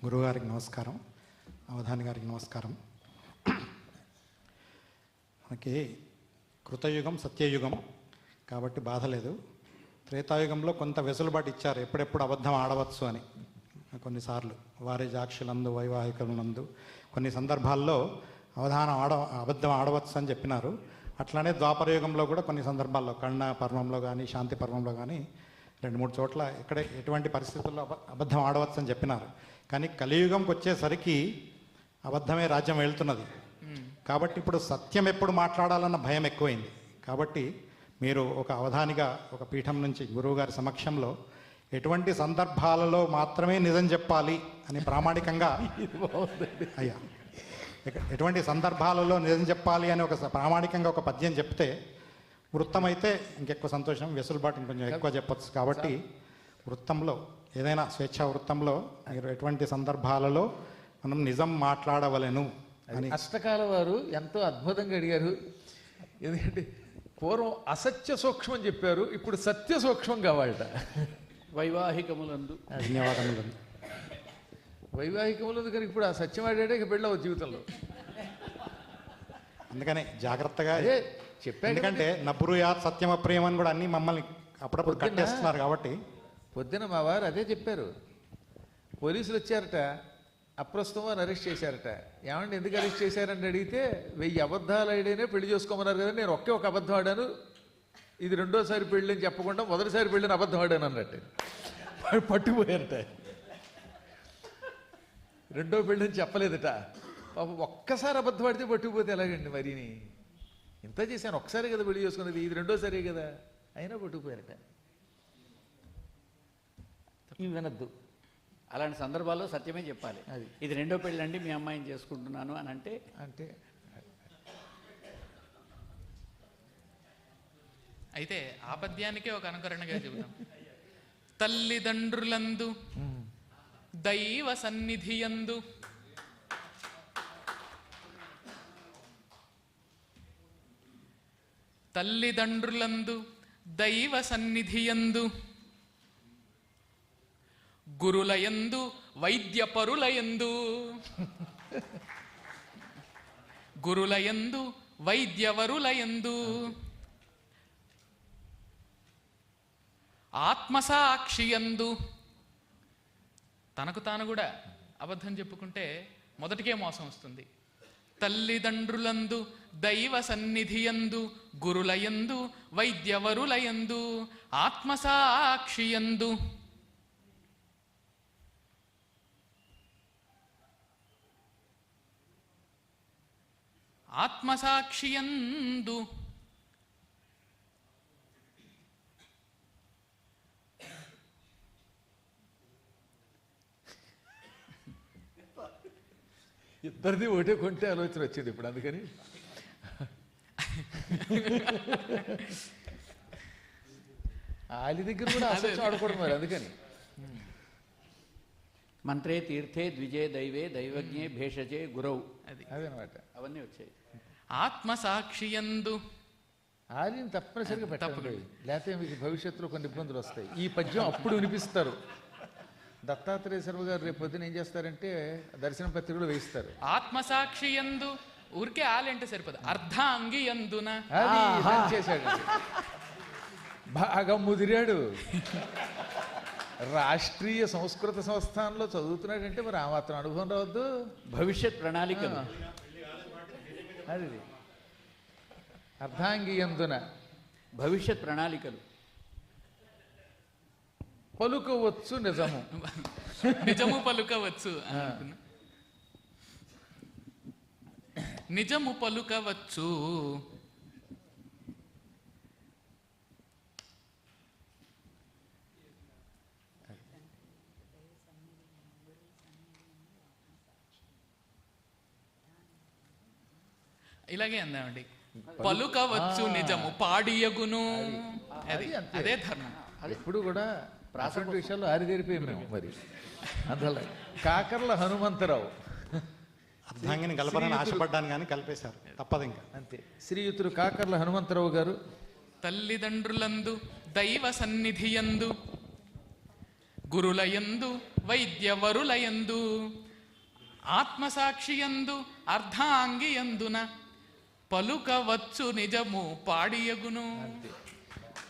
గురువుగారికి నమస్కారం, అవధాని గారికి నమస్కారం. మనకి కృతయుగం సత్యయుగం కాబట్టి బాధ లేదు. త్రేతాయుగంలో కొంత వెసులుబాటు ఇచ్చారు, ఎప్పుడెప్పుడు అబద్ధం ఆడవచ్చు అని. కొన్నిసార్లు వారిజాక్షులందు వైవాహికులందు కొన్ని సందర్భాల్లో అబద్ధం ఆడవచ్చు అని చెప్పినారు. అట్లానే ద్వాపరయుగంలో కూడా కొన్ని సందర్భాల్లో కర్ణ పర్వంలో కానీ శాంతి పర్వంలో కానీ 2-3 చోట్ల ఎటువంటి పరిస్థితుల్లో అబద్ధం ఆడవచ్చు అని చెప్పినారు. కానీ కలియుగంకి వచ్చేసరికి అబద్ధమే రాజ్యం వెళ్తున్నది. కాబట్టి ఇప్పుడు సత్యం ఎప్పుడు మాట్లాడాలన్న భయం ఎక్కువైంది. కాబట్టి మీరు ఒక అవధానిగా ఒక పీఠం నుంచి గురువుగారి సమక్షంలో ఎటువంటి సందర్భాలలో మాత్రమే నిజం చెప్పాలి అని ప్రామాణికంగా అయ్యా ఎటువంటి సందర్భాలలో నిజం చెప్పాలి అని ఒక ప్రామాణికంగా ఒక పద్యం చెప్తే వృత్తమైతే ఇంకెక్కువ సంతోషం, వెసులుబాటు ఇంకొంచెం ఎక్కువ చెప్పచ్చు. కాబట్టి వృత్తంలో ఏదైనా స్వేచ్ఛా వృత్తంలో మీరు ఎటువంటి సందర్భాలలో మనం నిజం మాట్లాడవలెను అని అష్టకాల వారు ఎంతో అద్భుతంగా అడిగారు. ఎందుకంటే పూర్వం అసత్య సూక్ష్మం చెప్పారు, ఇప్పుడు సత్య సూక్ష్మం కావాలట. వైవాహికములందు ధన్యవాదములు. వైవాహికములందు కానీ ఇప్పుడు ఆ సత్యం ఆడాడే ఇక పెళ్ళవు జీవితంలో. అందుకనే జాగ్రత్తగా చెప్పాడు. ఎందుకంటే నబ్రుయాత్ సత్యమప్రియం అని కూడా అన్ని మమ్మల్ని అప్పుడప్పుడు కట్టేస్తున్నారు. కాబట్టి పొద్దున మా వారు అదే చెప్పారు. పోలీసులు వచ్చారట, అప్రస్తుతం వారు అరెస్ట్ చేశారట. ఏమంటే ఎందుకు అరెస్ట్ చేశారని అడిగితే 1000 అబద్ధాలు ఆడేనే పెళ్లి చేసుకోమన్నారు కదా, నేను ఒక అబద్ధం ఆడాను, ఇది 2వ పెళ్ళి అని చెప్పకుండా మొదటిసారి పెళ్ళిని అబద్ధం ఆడాను అన్నట్టు పట్టుకుపోయారట. 2వ పెళ్ళి అని చెప్పలేదట. పాపం ఒక్కసారి అబద్ధం ఆడితే పట్టుకుపోతే ఎలాగండి మరిని? ఇంత చేశాను, ఒక్కసారి కదా పెళ్లి చేసుకున్నది, ఇది 2వసారి కదా, అయినా పట్టుకుపోయారట. ఇవి వినద్దు. అలాంటి సందర్భాల్లో సత్యమే చెప్పాలి. అది ఇది 2వ పెళ్ళండి, మీ అమ్మాయిని చేసుకుంటున్నాను అని అంటే అయితే ఆ పద్యానికే ఒక అనుకరణగా చెబుతాం. తల్లిదండ్రులందు దైవ సన్నిధియందు తల్లిదండ్రులందు దైవ సన్నిధియందు గురులయందు వైద్యపరులయందు గురులయందు వైద్యవరులయందు ఆత్మసాక్షియందు తనకు తాను కూడా అబద్ధం చెప్పుకుంటే మొదటికే మోసం వస్తుంది. తల్లిదండ్రులందు దైవ సన్నిధియందు గురులయందు వైద్యవరులయందు ఆత్మసాక్షియందు ఆత్మసాక్షియందు ఇద్దరిది ఒకటే కొంటే ఆలోచన వచ్చింది ఇప్పుడు. అందుకని ఆలి దగ్గర కూడా అసత్యం ఆడకూడదు మరి. అందుకని మంత్రే తీర్థే ద్విజే దైవే దైవజ్ఞే భేషజే గురవు, అది అదనమాట. అవన్నీ వచ్చాయి. ఆత్మసాక్షియందు ఆలిని తప్పనిసరిగా పెట్టండి, లేకపోతే మీకు భవిష్యత్తులో కొన్ని ఇబ్బందులు వస్తాయి. ఈ పద్యం అప్పుడు వినిపిస్తారు. దత్తాత్రేయ శర్మ గారు రేపు పొద్దున ఏం చేస్తారంటే దర్శనం పత్రికలు వేయిస్తారు. ఆత్మసాక్షియందు ఊరికే ఆలంటే సరిపోదు, అర్ధాంగి ఎందున అది చేశాడు, బాగా ముదిరాడు. రాష్ట్రీయ సంస్కృత సంస్థానంలో చదువుతున్నాడంటే మరి ఆ మాత్రం అనుభవం రావద్దు. భవిష్యత్ ప్రణాళికలు. అది అర్ధాంగియందున భవిష్యత్ ప్రణాళికలు. పలుకవచ్చు నిజము. నిజము పలుకవచ్చు అనుకున్నా. నిజము పలుకవచ్చు. ఇలాగే అందామండి. పలుకవచ్చు నిజము పాడియగును. అది అదే ధర్మం. ఎప్పుడు కూడా ప్రాసంగ విషయాల్లో ఆరిదేరిపోయాం మేము. మరి అందువల్ల కాకర్ల హనుమంతరావు అర్ధాంగిని కలపాలని ఆశపడ్డాను కానీ కలిపేశారు, తప్పదు ఇంకా. అంతే. శ్రీయుతులు కాకర్ల హనుమంతరావు గారు తల్లిదండ్రులందు దైవ సన్నిధియందు గురులయందు వైద్యవరులయందు ఆత్మసాక్షియందు అర్ధాంగియందున పలుకవచ్చు నిజము పాడియగును.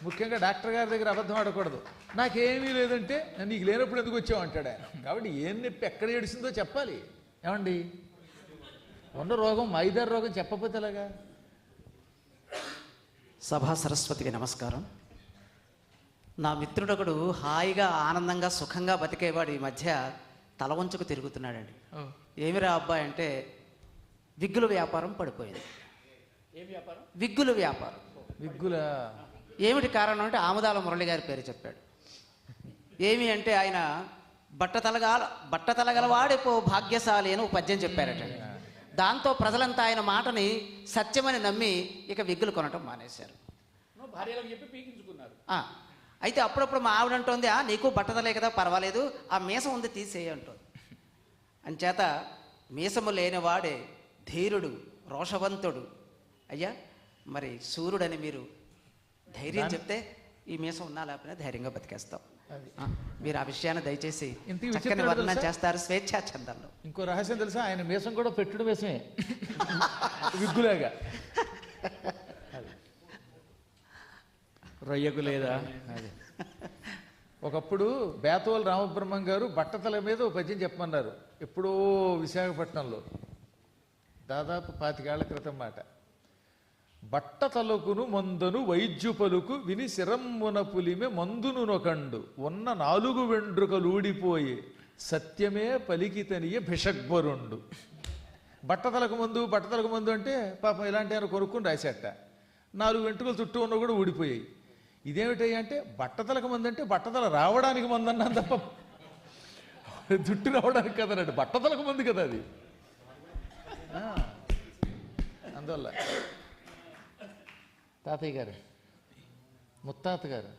ముఖ్యంగా డాక్టర్ గారి దగ్గర అబద్ధం ఆడకూడదు. నాకేమీ లేదంటే నీకు లేనప్పుడు ఎందుకు వచ్చావు అంటాడు ఆయన. కాబట్టి ఏం నొప్పి ఎక్కడ ఏడిసిందో చెప్పాలి. ఏమండి, ఉన్న రోగం మైదారు రోగం చెప్పకపోతే ఎలాగా? సభా సరస్వతికి నమస్కారం. నా మిత్రుడొకడు హాయిగా ఆనందంగా సుఖంగా బతికేవాడు ఈ మధ్య తల వంచుకు తిరుగుతున్నాడండి. ఏమిరా అబ్బాయి అంటే విగ్గుల వ్యాపారం పడిపోయింది. విగ్గుల వ్యాపారం. విగ్గుల ఏమిటి కారణం అంటే ఆముదాల మురళి గారి పేరు చెప్పాడు. ఏమి అంటే ఆయన బట్టతలగలవాడిపో భాగ్యశాలి అని ఒక పద్యం చెప్పారట. దాంతో ప్రజలంతా ఆయన మాటని సత్యమని నమ్మి ఇక విగ్గులు కొనటం మానేశారు. భార్యలకు చెప్పి పీకించుకున్నారు. అయితే అప్పుడప్పుడు మా ఆవిడ అంటోంది, నీకు బట్టతలే కదా పర్వాలేదు, ఆ మీసం ఉంది తీసేయి అంటోంది. అంచేత మీసము లేనివాడే ధీరుడు రోషవంతుడు. అయ్యా మరి సూర్యుడని మీరు ధైర్యం చెప్తే ఈ మీసం ఉన్నా లేకపోయినా ధైర్యంగా బతికేస్తాం. మీరు ఆ విషయాన్ని దయచేసి చక్కని వర్ణన చేస్తారు స్వేచ్ఛాఛందంలో. ఇంకో రహస్యం తెలుసా? ఆయన మీసం కూడా పెట్టుడు మీసమే విగ్గులాగా. రొయ్యకు లేదా? ఒకప్పుడు బేతోల్ రామబ్రహ్మం గారు బట్టతల మీద ఒక పద్యం చెప్పమన్నారు. ఎప్పుడో విశాఖపట్నంలో, దాదాపు 25 ఏళ్ల క్రితం మాట. బట్టతలకును మందును వైద్యు పలుకు విని శిరమ్మున పులిమె మందును నొకండు ఉన్న 4 వెండ్రుకలూడిపోయి సత్యమే పలికితనియ భిషగ్వరుండు. బట్టతలకు మందు అంటే పాపం ఇలాంటి ఆయన కొనుక్కుని రాసేట. 4 వెంట్రుకలు చుట్టూ ఉన్న కూడా ఊడిపోయాయి. ఇదేమిటయ్యా అంటే బట్టతలకు మందు అంటే బట్టతల రావడానికి మందు అన్నాను తప్ప జుట్టు రావడానికి కదనండి, బట్టతలకు మందు కదా అది. అందువల్ల తాతయ్య గారు, ముత్తాత గారు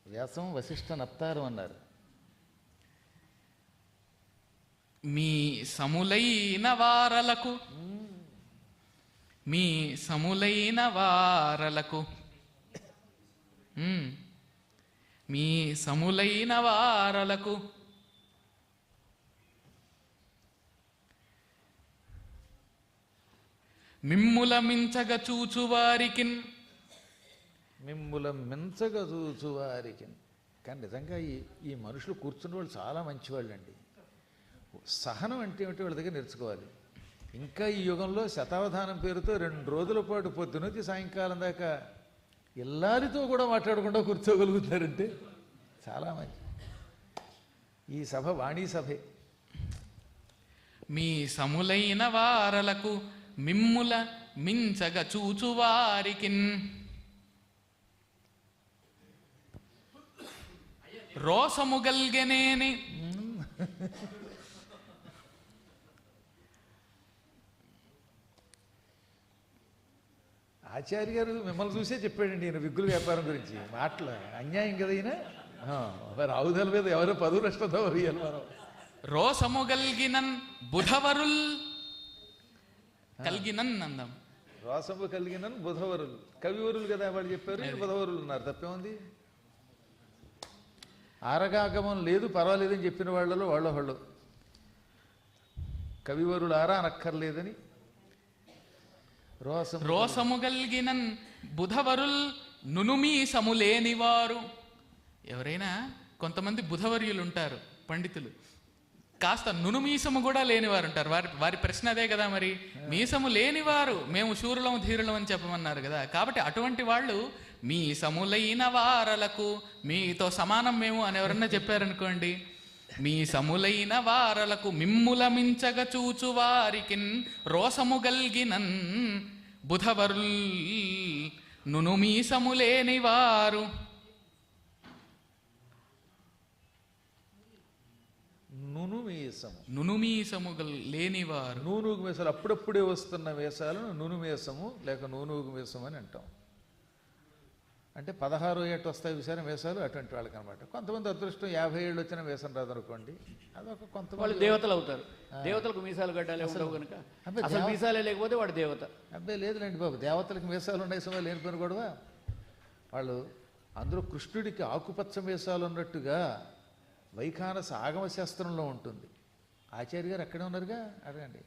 వ్యాసం వశిష్ఠ నప్తారం అన్నారు. మీ సములైన వారలకు మీ సములైన వారలకు మీ సములైన వారలకు మిమ్ముల మించగ చూచువారికిన్ మిమ్ముల మించగ చూచువారికి. కానీ నిజంగా ఈ మనుషులు కూర్చున్న వాళ్ళు చాలా మంచివాళ్ళు అండి. సహనం అంటే ఏమిటి వాళ్ళ దగ్గర నేర్చుకోవాలి. ఇంకా ఈ యుగంలో శతావధానం పేరుతో 2 రోజుల పాటు పొద్దునొచ్చి సాయంకాలం దాకా ఇల్లాలితో కూడా మాట్లాడకుండా కూర్చోగలుగుతారంటే చాలా మంచి. ఈ సభ వాణీ సభే. మీ సములైన వారలకు మిమ్ముల మించగ చూచువారికిన్ రోసము గల్గెనేని. ఆచార్య గారు మిమ్మల్ని చూసే చెప్పాడండి ఈయన విగ్గుల వ్యాపారం గురించి. మాటలు అన్యాయం కదా ఈయన. రావుదల మీద ఎవరో 10 నష్టతో మనం రోసము గల్గినన్ బుధవరుల్ కలిగినన్ అందం. రోసము కలిగినన్ బుధవరులు కవివరులు కదా వాళ్ళు చెప్పారు. బుధవరులు ఉన్నారు, తప్పేముంది. ఆరగాగమం లేదు పర్వాలేదని చెప్పిన వాళ్ళలో వాళ్ళు కవివరులు ఆరా అనక్కర్లేదని రోసము గల్గినన్ బుధవరుల్ నునుమీసము లేనివారు. ఎవరైనా కొంతమంది బుధవర్యులు ఉంటారు, పండితులు, కాస్త నునుమీసము కూడా లేనివారు ఉంటారు. వారి ప్రశ్న అదే కదా, మరి మీసము లేనివారు మేము శూరులం ధీరులం అని చెప్పమన్నారు కదా. కాబట్టి అటువంటి వాళ్ళు మీసములైన వారలకు, మీతో సమానం మేము అని ఎవరన్నా చెప్పారనుకోండి, మీసములైన వారలకు మిమ్ముల మించగ చూచు వారికిన్ రోసము గల్గినన్ బుధవరుల్ నునుమీసము లేనివారు. నునుమీసము లేనివారు. నూనూగు మీసాలు అప్పుడప్పుడే వస్తున్న వేషాలను నునుమేసము లేక నూనూగు మీసం అని అంటాం. అంటే 16 ఏళ్ళు వస్తాయి విషయం వేషాలు, అటువంటి వాళ్ళకి అనమాట. కొంతమంది అదృష్టం 50 ఏళ్ళు వచ్చిన వేషం రాదనుకోండి, అదొక కొంతమంది వాళ్ళు దేవతలు అవుతారు. దేవతలకు మీసాలు గడ్డాలే ఉండవు కనుక అసలు మీసాలే లేకపోతే వాడు దేవత. అబ్బాయి లేదులేండి బాబు, దేవతలకు మీసాలు ఉన్నాయి సమయం లేనిపోయిన గొడవ. వాళ్ళు అందులో కృష్ణుడికి ఆకుపచ్చ మీసాలు ఉన్నట్టుగా వైఖానస ఆగమ శాస్త్రంలో ఉంటుంది. ఆచార్య గారు అక్కడే ఉన్నారుగా, అడగండి.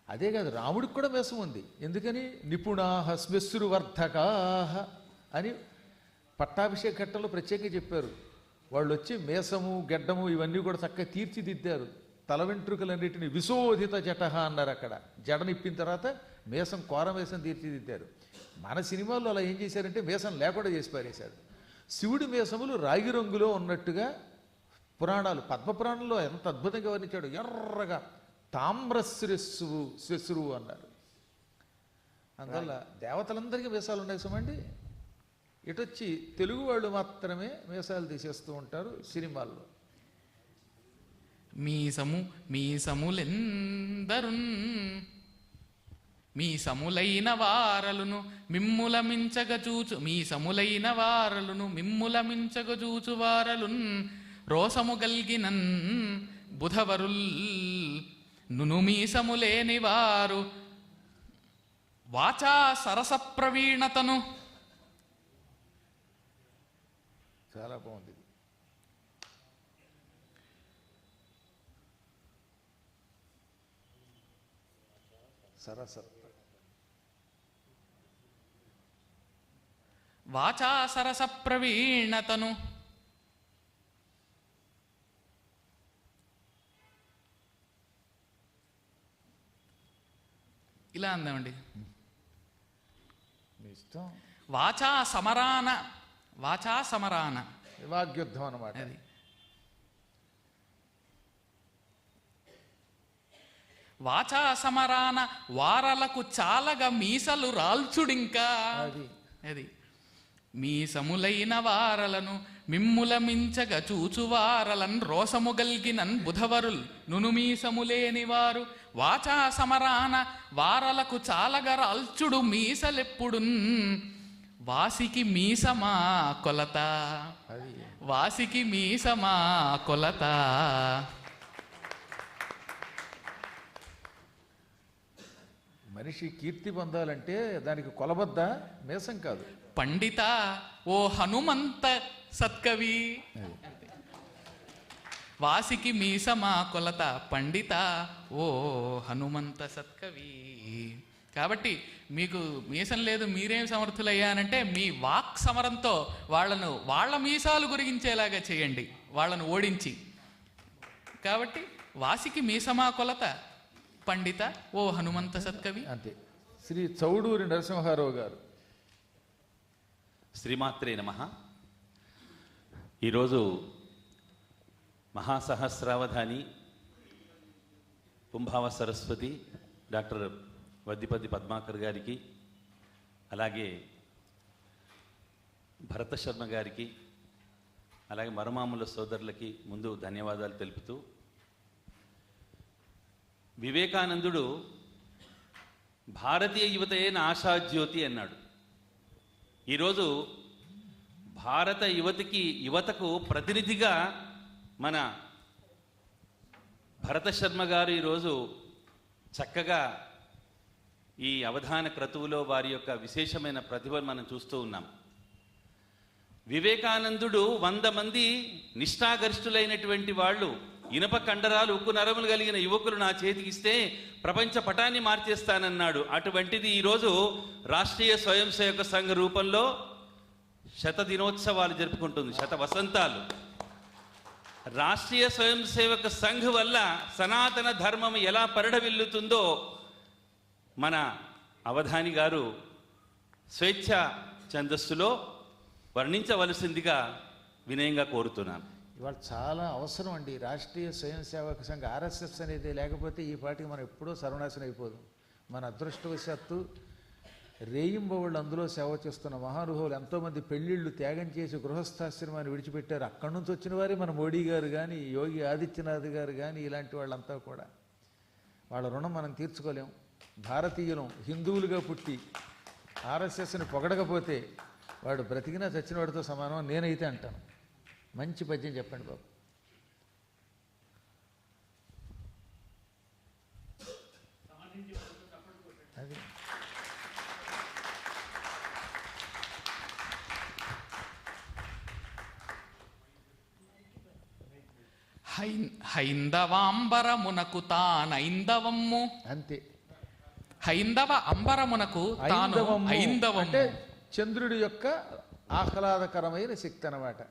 అదే కాదు, రాముడికి కూడా మీసం ఉంది. ఎందుకని? నిపుణాహ శ్మశ్రువర్ధకాహ అని పట్టాభిషేక ఘట్టంలో ప్రత్యేకంగా చెప్పారు. వాళ్ళు వచ్చి మీసము గెడ్డము ఇవన్నీ కూడా చక్కగా తీర్చిదిద్దారు. తల వెంట్రుకలన్నిటిని విశోధిత జటహ అన్నారు. అక్కడ జడనిప్పిన తర్వాత మీసం కోర మీసం తీర్చిదిద్దారు. మన సినిమాల్లో అలా ఏం చేశారంటే మీసం లేకుండా చేసి పారేశారు. శివుడి మీసములు రాగి రంగులో ఉన్నట్టుగా పురాణాలు, పద్మపురాణంలో ఎంత అద్భుతంగా వర్ణించాడు. ఎర్రగా తామ్రశ్రువు అన్నారు. అందువల్ల దేవతలందరికీ మీసాలు ఉన్నాయి సుమండి. ఇటొచ్చి తెలుగు వాళ్ళు మాత్రమే మీసాలు తీసేస్తూ ఉంటారు సినిమాల్లో. మీసములెందరున్ మీసములైన వారలును మిమ్ముల మించగ చూచు, మీసములైన వారలును మిమ్ముల మించగ చూచు వారలున్ రోసము గల్గినన్ బుధవరుల్ నునుమీసము లేనివారు. వాచా సరస ప్రవీణతను. చాలా బాగుంది. సరసత్వ వాచా సరస ప్రవీణతను. ఇలా అందామండి. మీ ఇష్టం. వాచా సమరాన, వాచా సమరాన వాగ్యుద్ధం అన్నమాట. అది వాచా సమరాన వారలకు చాలగా మీసలు రాల్చుడింకా. అది మీసములైన వారలను మిమ్ముల మించగ చూచువారలన్ రోసము గల్గినన్ బుధవరుల్ నునుమీసము లేనివారు. వాచా సమరాన వారలకు చాలగా రాల్చుడు మీసలెప్పుడున్ వాసికి మీసమా కొలత, వాసికి మీసమా కొలత. మనిషి కీర్తి పొందాలంటే దానికి కొలబద్ద మీసం కాదు. పండిత ఓ హనుమంత సత్కవి, వాసికి మీసమా కొలత పండిత ఓ హనుమంత సత్కవి. కాబట్టి మీకు మీసం లేదు, మీరేం సమర్థులయ్యానంటే మీ వాక్ సమరంతో వాళ్ళను వాళ్ళ మీసాలు గురించేలాగా చేయండి, వాళ్ళను ఓడించి. కాబట్టి వాసికి మీసమా కొలత పండిత ఓ హనుమంత సత్కవి. అంతే. శ్రీ చౌడూరి నరసింహారావు గారు. శ్రీమాత్రే నమః. ఈరోజు మహాసహస్రావధాని పుంభావ సరస్వతి డాక్టర్ వద్దిపతి పద్మాకర్ గారికి, అలాగే భరత శర్మ గారికి, అలాగే మరమాముల సోదరులకి ముందు ధన్యవాదాలు తెలుపుతూ, వివేకానందుడు భారతీయ యువతయే నా ఆశాజ్యోతి అన్నాడు. ఈరోజు భారత యువతకు ప్రతినిధిగా మన భరత శర్మ గారు ఈరోజు చక్కగా ఈ అవధాన క్రతువులో వారి యొక్క విశేషమైన ప్రతిభను మనం చూస్తూ ఉన్నాం. వివేకానందుడు 100 మంది నిష్ఠాగరిష్ఠులైనటువంటి వాళ్ళు ఇనప కండరాలు ఉక్కు నరములు కలిగిన యువకులు నా చేతికిస్తే ప్రపంచ పటాన్ని మార్చేస్తానన్నాడు. అటువంటిది ఈరోజు రాష్ట్రీయ స్వయం సేవక సంఘ రూపంలో శత దినోత్సవాలు జరుపుకుంటుంది, శత వసంతాలు. రాష్ట్రీయ స్వయం సేవక సంఘ్ వల్ల సనాతన ధర్మం ఎలా పరిఢవిల్లుతుందో మన అవధాని గారు స్వేచ్ఛ ఛందస్సులో వర్ణించవలసిందిగా వినయంగా కోరుతున్నాను. ఇవాళ చాలా అవసరం అండి రాష్ట్రీయ స్వయం సేవక సంఘ ఆర్ఎస్ఎస్ అనేది లేకపోతే ఈ పార్టీకి మనం ఎప్పుడూ సర్వనాశనం అయిపోదు. మన అదృష్టవశాత్తు రేయింబవళ్ళు అందులో సేవ చేస్తున్న మహానుభావులు ఎంతోమంది పెళ్ళిళ్ళు త్యాగం చేసి గృహస్థాశ్రమాన్ని విడిచిపెట్టారు. అక్కడి నుంచి వచ్చిన వారే మన మోడీ గారు కానీ, యోగి ఆదిత్యనాథ్ గారు కానీ, ఇలాంటి వాళ్ళంతా కూడా. వాళ్ళ రుణం మనం తీర్చుకోలేం. భారతీయులం హిందువులుగా పుట్టి ఆర్ఎస్ఎస్ని పొగడకపోతే వాడు బ్రతికినా చచ్చిన వాడితో సమానం నేనైతే అంటాను. మంచి పద్యం చెప్పండి బాబు. అది హైందవాంబరమునకు తానైందవమ్ము. అంతే. హైందవ అంబరమునకు తాను ఐందవము అంటే చంద్రుడి యొక్క ఆహ్లాదకరమైన శక్తి అన్నమాట.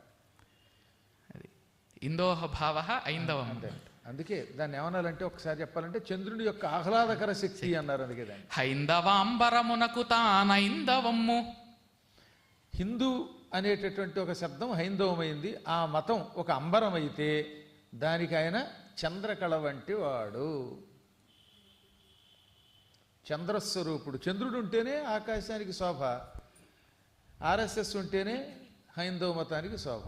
ఇందోహ భావ ఐందవం. అందుకే దాన్ని ఏమనాలంటే ఒకసారి చెప్పాలంటే చంద్రుడి యొక్క ఆహ్లాదకర శక్తి అన్నారు. అందుకే దాన్ని హైందవాంబరమునకు తానైందవమ్ము. హిందూ అనేటటువంటి ఒక శబ్దం హైందవమైంది. ఆ మతం ఒక అంబరం అయితే దానికి ఆయన చంద్రకళ వంటి వాడు, చంద్రస్వరూపుడు. చంద్రుడు ఉంటేనే ఆకాశానికి శోభ, ఆర్ఎస్ఎస్ ఉంటేనే హైందవ మతానికి శోభ.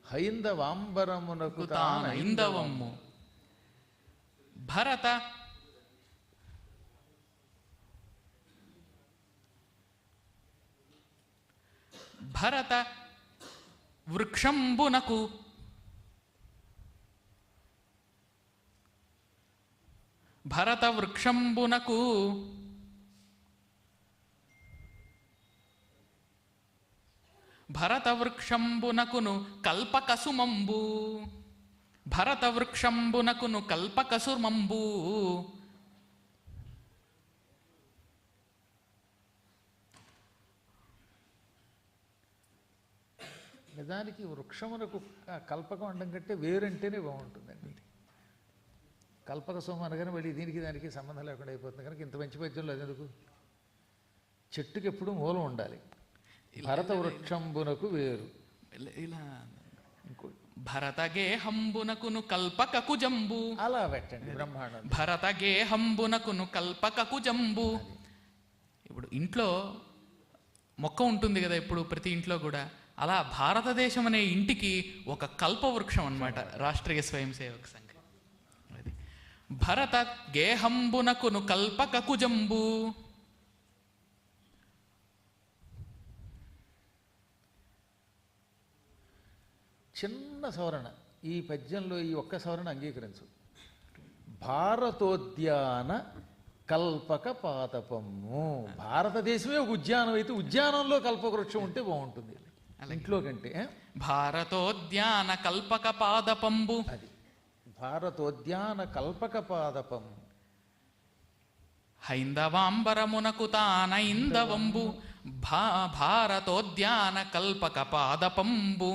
హైందవాంబరమునకు తానైందవమ్ము. భరత భరత వృక్షంబునకు భరత వృక్షంబునకు భరత వృక్షంబునకును కల్పకసుమంబు. భరత వృక్షంబునకును కల్పకసుమంబు. నిజానికి వృక్షమునకు కల్పకం అనడం కంటే వేరంటేనే బాగుంటుందండి. కల్పక సోమ అనగానే మళ్ళీ దీనికి దానికి సంబంధం లేకుండా అయిపోతుంది కనుక ఇంత మంచి పద్యంలో అదెందుకు? చెట్టుకి ఎప్పుడు మూలం ఉండాలి. భరత వృక్షంబునకు వేరు. ఇలా భరత గేహంబునకును కల్పకకు జంబు. అలా పెట్టండి బ్రహ్మాండం. భరత గేహంబునకును కల్పకకు జంబు. ఇప్పుడు ఇంట్లో మొక్క ఉంటుంది కదా, ఇప్పుడు ప్రతి ఇంట్లో కూడా. అలా భారతదేశం అనే ఇంటికి ఒక కల్పవృక్షం అన్నమాట రాష్ట్రీయ స్వయం సేవక సంఘం. అది భరత గేహంబునకును కల్పకకు జంబు. చిన్న సవరణ ఈ పద్యంలో, ఈ ఒక్క సవరణ అంగీకరించు. భారతోద్యాన కల్పక పాదపము. భారతదేశమే ఒక ఉద్యానం అయితే ఉద్యానంలో కల్పవృక్షం ఉంటే బాగుంటుంది ఇంట్లో కంటే. భారతోద్యాన కల్పక పాదపంబు. అది భారతోద్యాన కల్పక పాదపం. హైందవాంబరమునకు తానైందవంబు. భారతోద్యాన కల్పక పాదపంబు.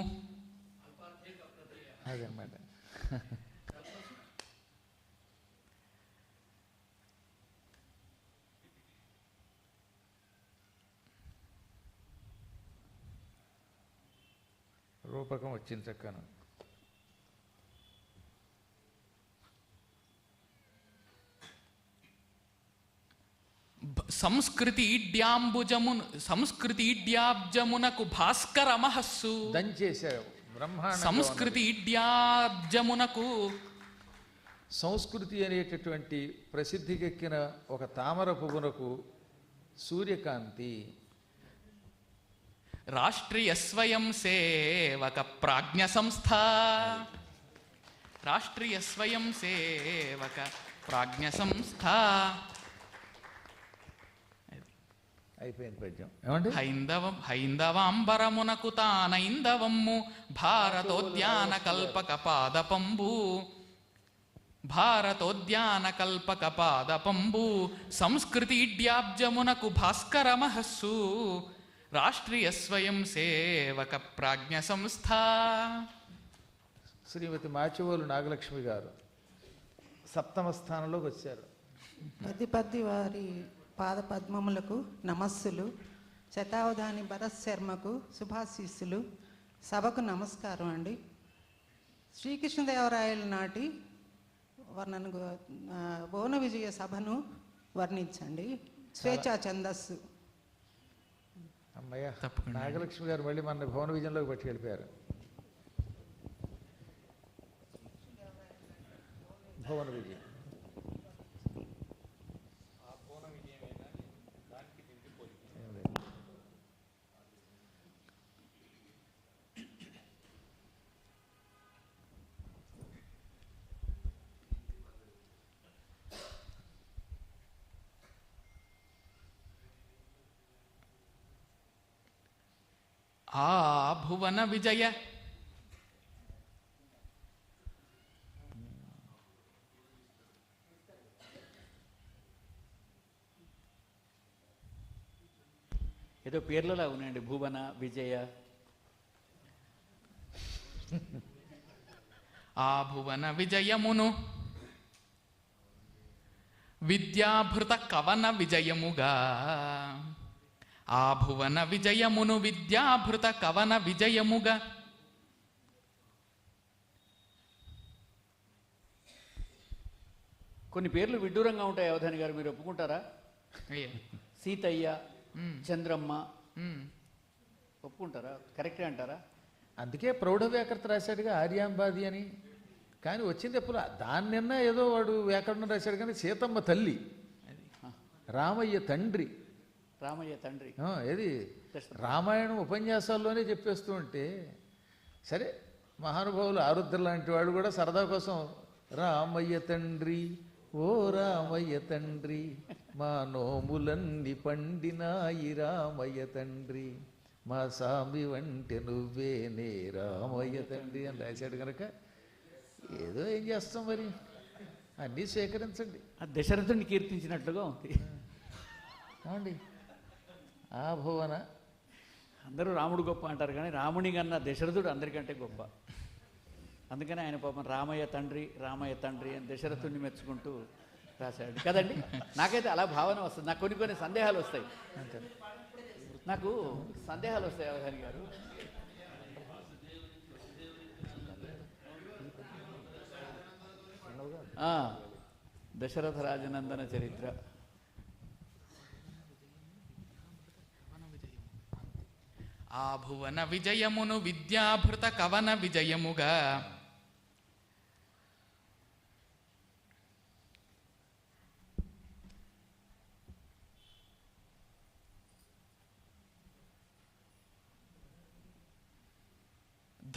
అదన్నమాట. రూపకం వచ్చింది చక్కను. సంస్కృతి ఇడ్యాబ్జమునకు భాస్కర మహస్సు. దంచేశావు బ్రహ్మాండ. సంస్కృతి ఇడ్యాబ్జమునకు. సంస్కృతి అనేటటువంటి ప్రసిద్ధికెక్కిన ఒక తామర పువ్వునకు సూర్యకాంతి. రాష్ట్రీయ స్వయం సేవక ప్రాజ్ఞ సంస్థ. రాష్ట్రీయ స్వయం సేవక ప్రాజ్ఞ సంస్థ. అయిపోయింది పద్యం. ఏమండి? హైందవాంబరమునకు తానైందవమ్ము భారతోద్యాన కల్పక పాదపంబు సంస్కృతిడ్యాబ్జమునకు భాస్కర మహస్సు రాష్ట్రీయ స్వయం సేవక ప్రాజ్ఞ సంస్థ. శ్రీమతి మాచివోలు నాగలక్ష్మి గారు 7వ స్థానంలోకి వచ్చారు. పద్ది వారి పాద పద్మములకు నమస్సులు. శతావధాని భరత్ శర్మకు శుభాశీస్సులు. సభకు నమస్కారం అండి. శ్రీకృష్ణదేవరాయల నాటి భువన విజయ సభను వర్ణించండి. స్వేచ్ఛా ఛందస్సు. అమ్మయ్య, నాగలక్ష్మి గారు మళ్ళీ మన భువన విజయంలోకి పట్టుకెళ్ళిపోయారు. భువన విజయం ఆ భువన విజయ ఏదో పేర్లలో ఉన్నాయండి, భువన విజయ. ఆ భువన విజయమును విద్యాభృత కవన విజయముగా, ఆ భువన విజయమును విద్యాభృత కవన విజయముగా కొన్ని పేర్లు విడ్డూరంగా ఉంటాయి. అవధాని గారు, మీరు ఒప్పుకుంటారా? సీతయ్య, చంద్రమ్మ ఒప్పుకుంటారా? కరెక్టే అంటారా? అందుకే ప్రౌఢ వ్యాకరణ రాశాడుగా ఆర్యాంబాది అని. కానీ వచ్చింది ఎప్పుడు దాన్నన్నా ఏదో వాడు వ్యాకరణం రాశాడు. కానీ సీతమ్మ తల్లి, రామయ్య తండ్రి. రామయ్య తండ్రి ఏది రామాయణం ఉపన్యాసాల్లోనే చెప్పేస్తూ ఉంటే, సరే మహానుభావులు ఆరుద్ర లాంటి వాడు కూడా సరదా కోసం రామయ్య తండ్రి, ఓ రామయ్య తండ్రి, మా నోములన్నీ పండినాయి రామయ్య తండ్రి, మా సామి వంటి నువ్వేనే రామయ్య తండ్రి అని రాశాడు కనుక ఏదో ఏం చేస్తాం మరి, అన్నీ స్వీకరించండి. దశరథుని కీర్తించినట్లుగా ఉంది. అవునండి. ఆ భువన అందరూ రాముడు గొప్ప అంటారు, కానీ రాముని కన్నా దశరథుడు అందరికంటే గొప్ప. అందుకని ఆయన పాపం రామయ్య తండ్రి అని దశరథుడిని మెచ్చుకుంటూ రాశాడు కదండి. నాకైతే అలా భావన వస్తుంది. నాకు కొన్ని సందేహాలు వస్తాయి. నాకు సందేహాలు వస్తాయి అవధాని గారు. దశరథ రాజనందన చరిత్ర ఆ భువన విజయమును విద్యాభృత కవన విజయముగా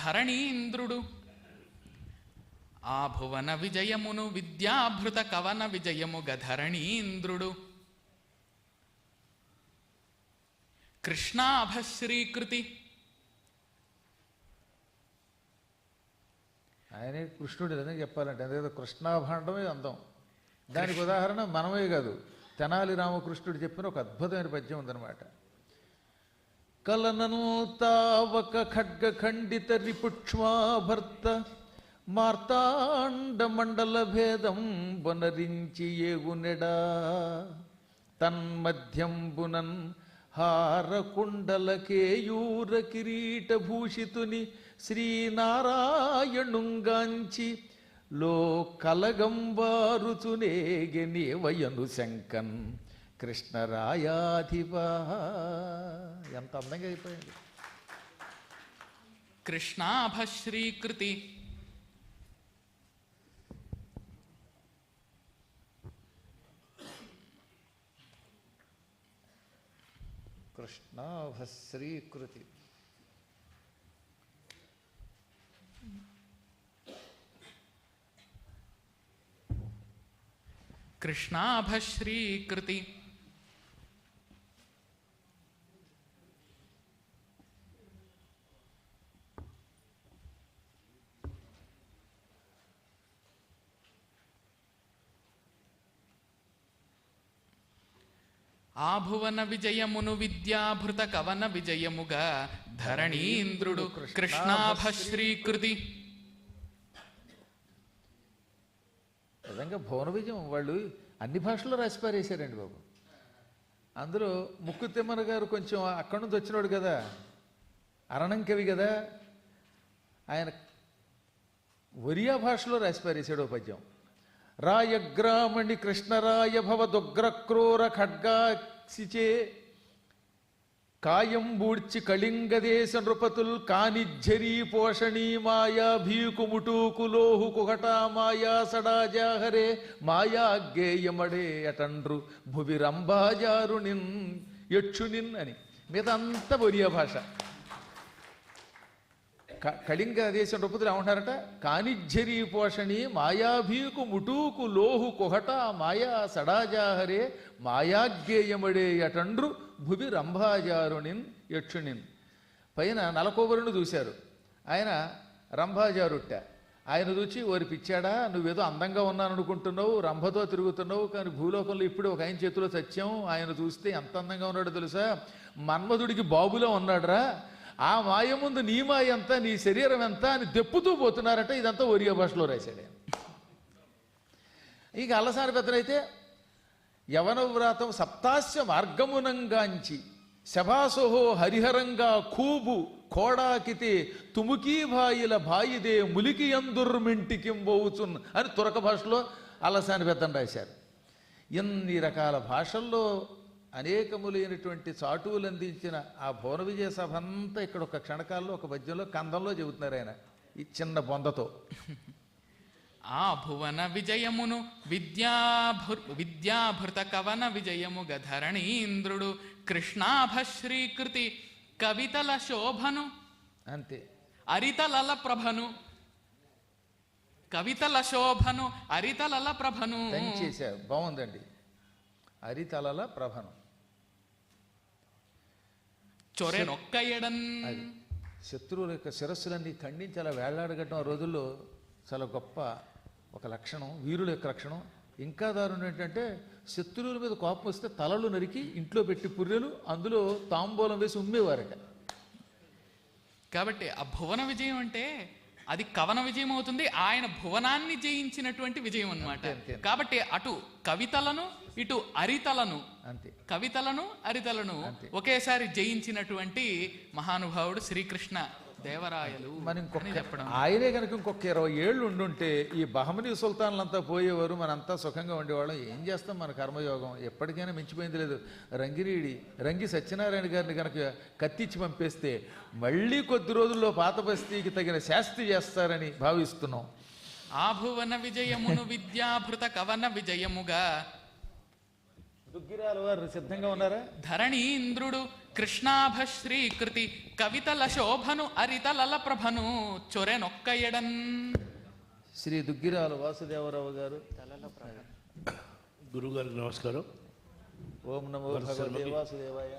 ధరణీంద్రుడు, ఆ భువన విజయమును విద్యాభృత కవన విజయముగా ధరణీంద్రుడు కృష్ణాభశ్రీకృతి, ఆయనే కృష్ణుడు ఏదైనా చెప్పాలంటే అదేదో కృష్ణాభాండమే అందం. దానికి ఉదాహరణ మనమే కాదు, తెనాలి రామకృష్ణుడు చెప్పిన ఒక అద్భుతమైన పద్యం ఉందన్నమాట. కలనను తావక ఖడ్గ ఖండిత రిపుక్ష్మాభర్త మార్తాండ మండల భేదం వనరించి ఏగునెడా తన్మధ్యంబునన్ హారకుండల కేయూర కిరీట భూషితుని శ్రీనారాయణుంగాంచి లో కలగంబారుచునేగెని వయను శంకన్ కృష్ణరాయాధిపా. ఎంత అందంగా అయిపోయింది. కృష్ణాభశ్రీకృతి కృష్ణాభశ్రీకృతి కృష్ణాభశ్రీకృతి ఆభువన విజయమును విద్యాభృత కవన విజయముగా ధరణీంద్రుడు కృష్ణాభశ్రీకృతి. నిజంగా భువన విజయం వాళ్ళు అన్ని భాషల్లో రాసి పారేశారండి బాబు. అందులో ముక్కు తిమ్మన గారు కొంచెం అక్కడి నుంచి వచ్చినాడు కదా, అరణం కవి కదా, ఆయన ఒరియా భాషలో రాసి పారేశాడు ఓ పద్యం. రాయగ్రామణి కృష్ణరాయ భవదుగ్రక్రూర ఖడ్గాసిచే కాయం బూడ్చి కళింగదేశ నృపతుల్ కానిఝరీ పోషణీ మాయా భీకుముటూకులోహు కుహటా మాయా సడాజాహరే మాయా గేయమడే అటండ్రు భువి రంభాజారునిన్ యక్షునిన్ అని. మిగతా ఒరియా భాష. కళింగ దేశం నృపతులు ఏమంటారట, కానిఝరీ పోషణి మాయాభీకు ముటూకు లోహు కుహట మాయా సడాజాహరే మాయాజ్ఞేయమడే అటండ్రు భువి రంభాజారునిన్ యక్షునిన్. పైన నలకోబరుని చూశారు, ఆయన రంభాజారుట్ట. ఆయన చూచి ఓరి పిచ్చాడా, నువ్వేదో అందంగా ఉన్నాను అనుకుంటున్నావు, రంభతో తిరుగుతున్నావు, కానీ భూలోకంలో ఇప్పుడు ఒక ఆయన చేతిలో సత్యం, ఆయన చూస్తే ఎంత అందంగా ఉన్నాడో తెలుసా, మన్మధుడికి బాబులో ఉన్నాడురా, ఆ మాయ ముందు నీ మాయ ఎంత, నీ శరీరం ఎంత అని దెప్పుతూ పోతున్నారట. ఇదంతా ఒరియా భాషలో రాశాడు. ఇక అల్లసాని పెద్దనైతే యవనవ్రాతం సప్తాస్య మార్గమునంగాంచి శభాసోహో హరిహరంగా ఖూబు కోడాకితే తుముకీ భాయిల భాయిదే ములికి అందుర్మింటికింబోచున్ అని తురక భాషలో అల్లసాని పెద్దను రాశారు. ఎన్ని రకాల భాషల్లో అనేకములైనటువంటి చాటువులు అందించిన ఆ భువన విజయ సభ అంతా ఇక్కడ ఒక క్షణకాల్లో ఒక పద్యంలో కందంలో చెబుతున్నారు ఆయన ఈ చిన్న బొందతో. ఆ భువన విజయమును విద్యాభృత కవన విజయము గధరణీంద్రుడు కృష్ణాభశ్రీకృతి కవితల శోభను అంతే అరితలల ప్రభను కవితల శోభను అరితలల ప్రభను చేశారు. బాగుందండి. అరితలల ప్రభను చొరెనొక్క ఎడన్. అది శత్రువుల యొక్క శిరస్సులన్నీ ఖండించి అలా వేళ్లాడగట్టడం ఆ రోజుల్లో చాలా గొప్ప ఒక లక్షణం, వీరుల యొక్క లక్షణం. ఇంకా దారుణం ఏంటంటే శత్రువుల మీద కోపం వస్తే తలలు నరికి ఇంట్లో పెట్టి పుర్రెలు అందులో తాంబూలం వేసి ఉమ్మేవారట. కాబట్టి ఆ భువన విజయం అంటే అది కవన విజయం అవుతుంది, ఆయన భువనాన్ని జయించినటువంటి విజయం అన్నమాట. కాబట్టి అటు కవితలను ఇటు అరితలను, కవితలను అరితలను ఒకేసారి జయించినటువంటి మహానుభావుడు శ్రీకృష్ణ దేవరాయలు. మనం ఆయనే కనుక ఇంకొక 20 ఏళ్ళు ఉండుంటే ఈ బహమనీ సుల్తాన్లంతా పోయేవారు, మనంతా సుఖంగా ఉండేవాళ్ళం. ఏం చేస్తాం, మన కర్మయోగం ఎప్పటికైనా మించిపోయింది లేదు. రంగి సత్యనారాయణ గారిని కనుక కత్తిచ్చి పంపేస్తే మళ్ళీ కొద్ది రోజుల్లో పాత బస్తీకి తగిన శాస్తి చేస్తారని భావిస్తున్నాం. ఆభువన విజయమును విద్యాభృత కవన విజయముగా దుగ్గిరాల వారు సిద్ధంగా ఉన్నారా? ధరణీంద్రుడు కృష్ణాభశ్రీకృతి కవితల శోభను అరితలల ప్రభను చొరెనొక్క ఎడన్. శ్రీ దుగ్గిరాల వాసుదేవరావు గారు. గురుగారికి నమస్కారం. ఓం నమో భగవతే వాసుదేవాయ.